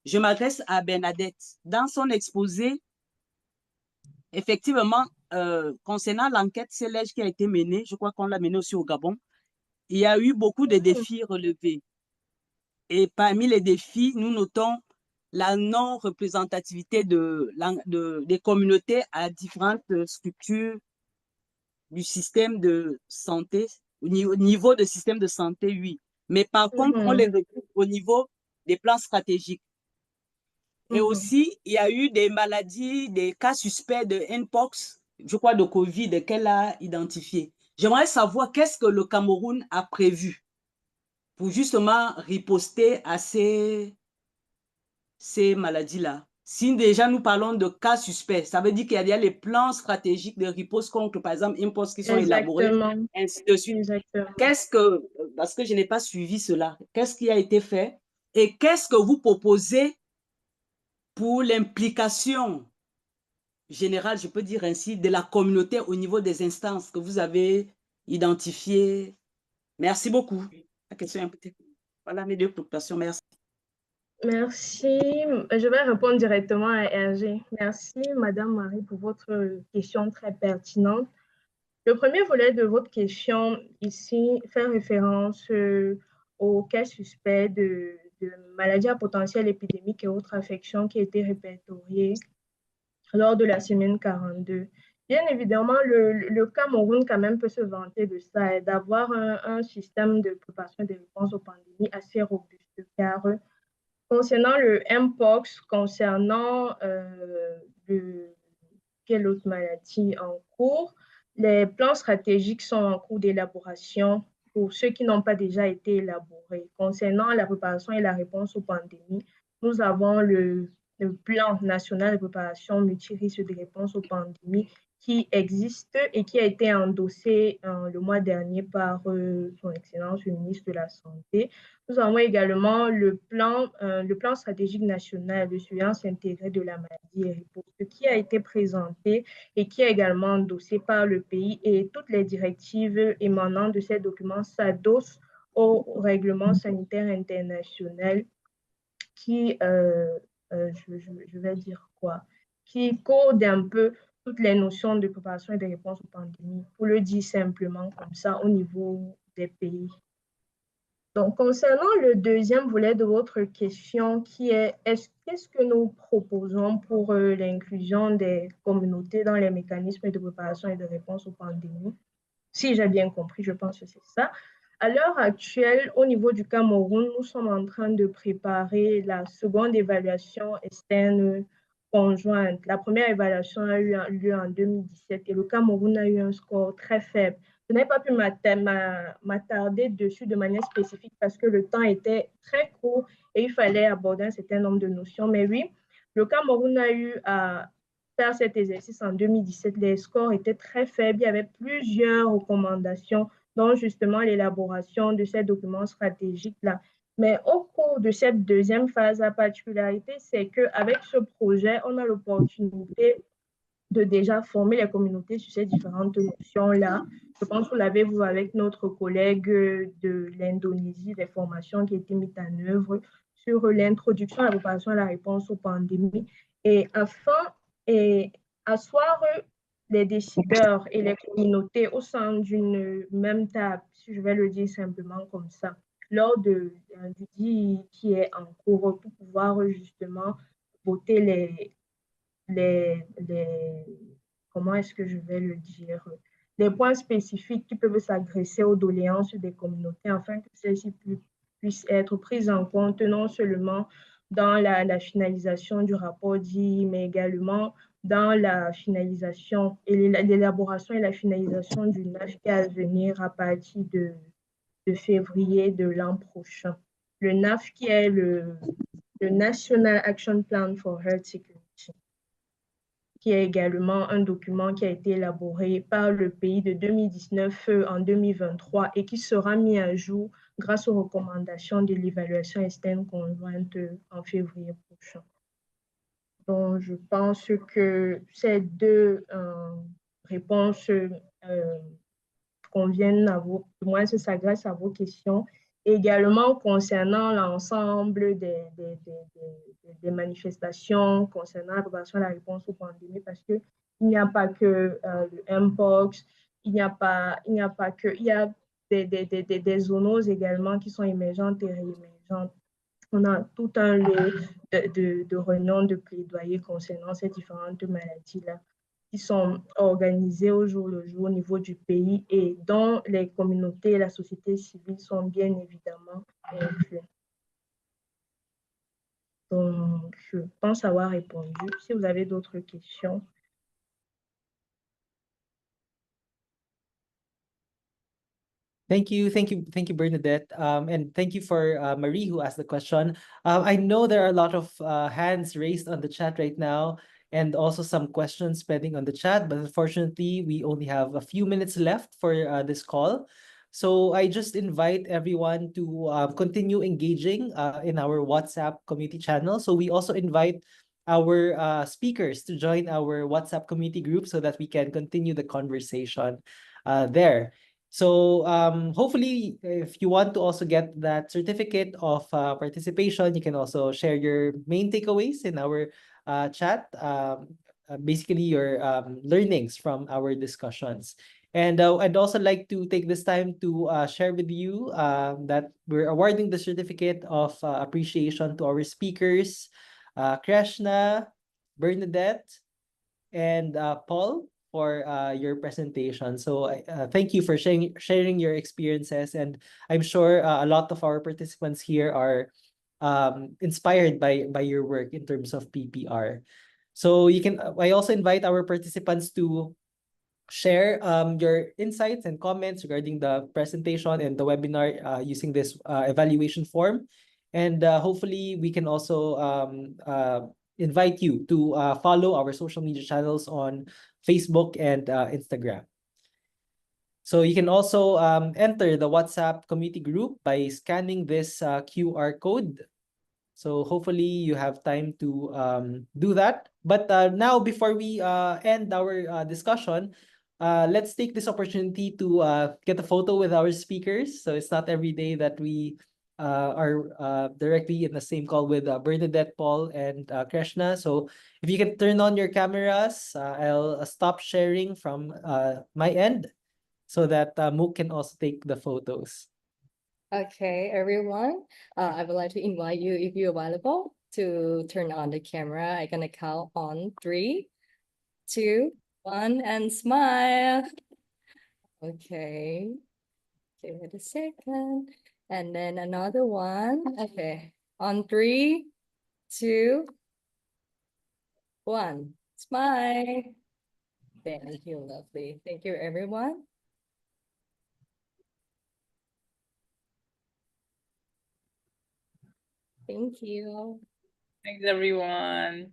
je m'adresse à Bernadette. Dans son exposé, effectivement, concernant l'enquête CELEJ qui a été menée, je crois qu'on l'a menée aussi au Gabon, il y a eu beaucoup de défis relevés. Et parmi les défis, nous notons la non-représentativité des communautés à différentes structures du système de santé, au niveau de système de santé, oui. Mais par contre, on les retrouve au niveau des plans stratégiques. Et aussi, il y a eu des maladies, des cas suspects de Mpox, je crois de Covid, qu'elle a identifié. J'aimerais savoir qu'est-ce que le Cameroun a prévu pour justement riposter à ces maladies-là. Si déjà nous parlons de cas suspects, ça veut dire qu'il y a les plans stratégiques de riposte contre, par exemple, Mpox qui sont élaborés, ainsi de suite. Qu'est-ce que, parce que je n'ai pas suivi cela, qu'est-ce qui a été fait et qu'est-ce que vous proposez pour l'implication générale, je peux dire ainsi, de la communauté au niveau des instances que vous avez identifiées? Merci beaucoup. La question est peut-être... Voilà mes deux préoccupations. Merci. Merci. Je vais répondre directement à Hergé. Merci, Madame Marie, pour votre question très pertinente. Le premier volet de votre question ici fait référence au cas suspect de maladies à potentiel épidémique et autres affections qui étaient répertoriées lors de la semaine 42. Bien évidemment, le Cameroun quand même peut se vanter de ça et d'avoir un système de préparation des réponses aux pandémies assez robuste, car concernant le Mpox, concernant quelle autre maladie en cours, les plans stratégiques sont en cours d'élaboration pour ceux qui n'ont pas déjà été élaborés. Concernant la préparation et la réponse aux pandémies, nous avons le plan national de préparation multirisque de réponse aux pandémies qui existe et qui a été endossé le mois dernier par son Excellence le ministre de la Santé. Nous avons également le plan stratégique national de surveillance intégrée de la maladie et riposte qui a été présenté et qui est également endossé par le pays, et toutes les directives émanant de ces documents s'adossent au règlement sanitaire international qui, je vais dire quoi, qui code un peu toutes les notions de préparation et de réponse aux pandémies, pour le dire simplement comme ça au niveau des pays. Donc, concernant le deuxième volet de votre question, qui est qu'est-ce que nous proposons pour l'inclusion des communautés dans les mécanismes de préparation et de réponse aux pandémies? Si j'ai bien compris, je pense que c'est ça. À l'heure actuelle, au niveau du Cameroun, nous sommes en train de préparer la seconde évaluation externe conjointes. La première évaluation a eu lieu en 2017 et le Cameroun a eu un score très faible. Je n'ai pas pu m'attarder dessus de manière spécifique parce que le temps était très court et il fallait aborder un certain nombre de notions. Mais oui, le Cameroun a eu à faire cet exercice en 2017. Les scores étaient très faibles. Il y avait plusieurs recommandations, dont justement l'élaboration de ces documents stratégiques-là. Mais au cours de cette deuxième phase, la particularité, c'est qu'avec ce projet, on a l'opportunité de déjà former les communautés sur ces différentes notions-là. Je pense que vous l'avez vu avec notre collègue de l'Indonésie, des formations qui ont été mises en œuvre sur l'introduction, la préparation et la réponse aux pandémies. Et afin d'asseoir les décideurs et les communautés au sein d'une même table, si je vais le dire simplement comme ça, lors du dit qui est en cours pour pouvoir justement voter comment est-ce que je vais le dire, les points spécifiques qui peuvent s'agresser aux doléances des communautés afin que celles-ci puissent être prises en compte non seulement dans la finalisation du rapport dit, mais également dans la finalisation et l'élaboration et la finalisation du NAF qui est à venir à partir de février de l'an prochain. Le NAF qui est le National Action Plan for Health Security, qui est également un document qui a été élaboré par le pays de 2019 en 2023 et qui sera mis à jour grâce aux recommandations de l'évaluation externe conjointe en février prochain. Donc, je pense que ces deux réponses conviennent à vos, du moins ça s'adresse à vos questions. Également concernant l'ensemble des manifestations concernant la préparation à la réponse aux pandémies, parce qu'il n'y a pas que le Mpox, il y a des zoonoses également qui sont émergentes et réémergentes. On a tout un lot de renom, de plaidoyer concernant ces différentes maladies-là qui sont organisées au jour le jour au niveau du pays et dont les communautés et la société civile sont bien évidemment inclus. Donc, je pense avoir répondu. Si vous avez d'autres questions. Thank you, Bernadette, and thank you for Marie who asked the question. I know there are a lot of hands raised on the chat right now, and also some questions pending on the chat. But unfortunately, we only have a few minutes left for this call, so I just invite everyone to continue engaging in our WhatsApp community channel. So we also invite our speakers to join our WhatsApp community group so that we can continue the conversation there. So hopefully, if you want to also get that certificate of participation, you can also share your main takeaways in our chat, basically your learnings from our discussions. And I'd also like to take this time to share with you that we're awarding the certificate of appreciation to our speakers, Krishna, Bernadette, and Paul, for your presentation. So thank you for sharing your experiences, and I'm sure a lot of our participants here are inspired by your work in terms of PPR. So I also invite our participants to share your insights and comments regarding the presentation and the webinar using this evaluation form. And hopefully we can also invite you to follow our social media channels on Facebook and Instagram. So you can also enter the WhatsApp community group by scanning this QR code. So hopefully you have time to do that. But now, before we end our discussion, let's take this opportunity to get a photo with our speakers. So it's not every day that we are directly in the same call with Bernadette, Paul, and Krishna. So if you can turn on your cameras, I'll stop sharing from my end so that Mook can also take the photos. Okay, everyone, I would like to invite you, if you're available, to turn on the camera. I'm gonna count on 3, 2, 1, and smile. Okay, give it a second. And then another one. Okay, on 3, 2, one. Smile. Thank you, lovely. Thank you, everyone. Thank you. Thanks, everyone.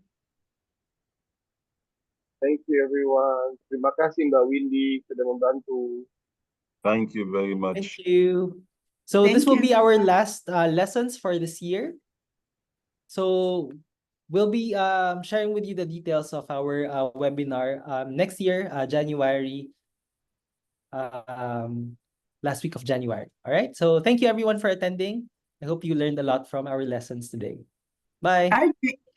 Thank you everyone. Terima kasih Mbak Windy sudah membantu. Thank you very Thank much. you. So Thank this will you, be our everyone. last lessons for this year. So we'll be sharing with you the details of our webinar next year, January, last week of January. All right. So thank you everyone for attending. I hope you learned a lot from our lessons today. Bye.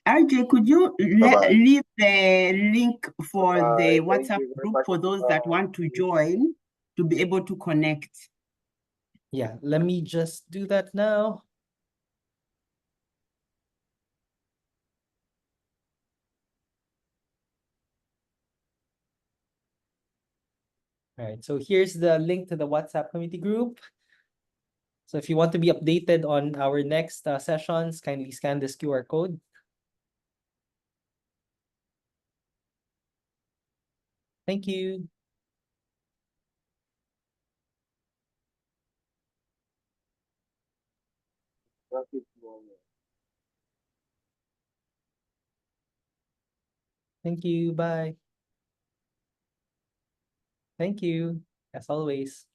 RJ, could you Bye-bye. leave the link for the Bye. Thank WhatsApp you very group much. for those that want to join to be able to connect? Yeah, let me just do that now. All right, so here's the link to the WhatsApp community group. So if you want to be updated on our next sessions, kindly scan this QR code. Thank you. Terima kasih semuanya. Thank you. Bye. Thank you, as always.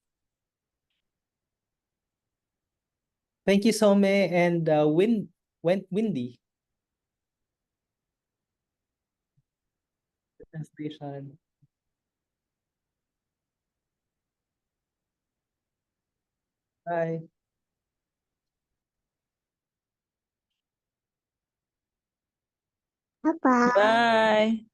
Thank you, Some and Windy. Translation. Bye. Bye.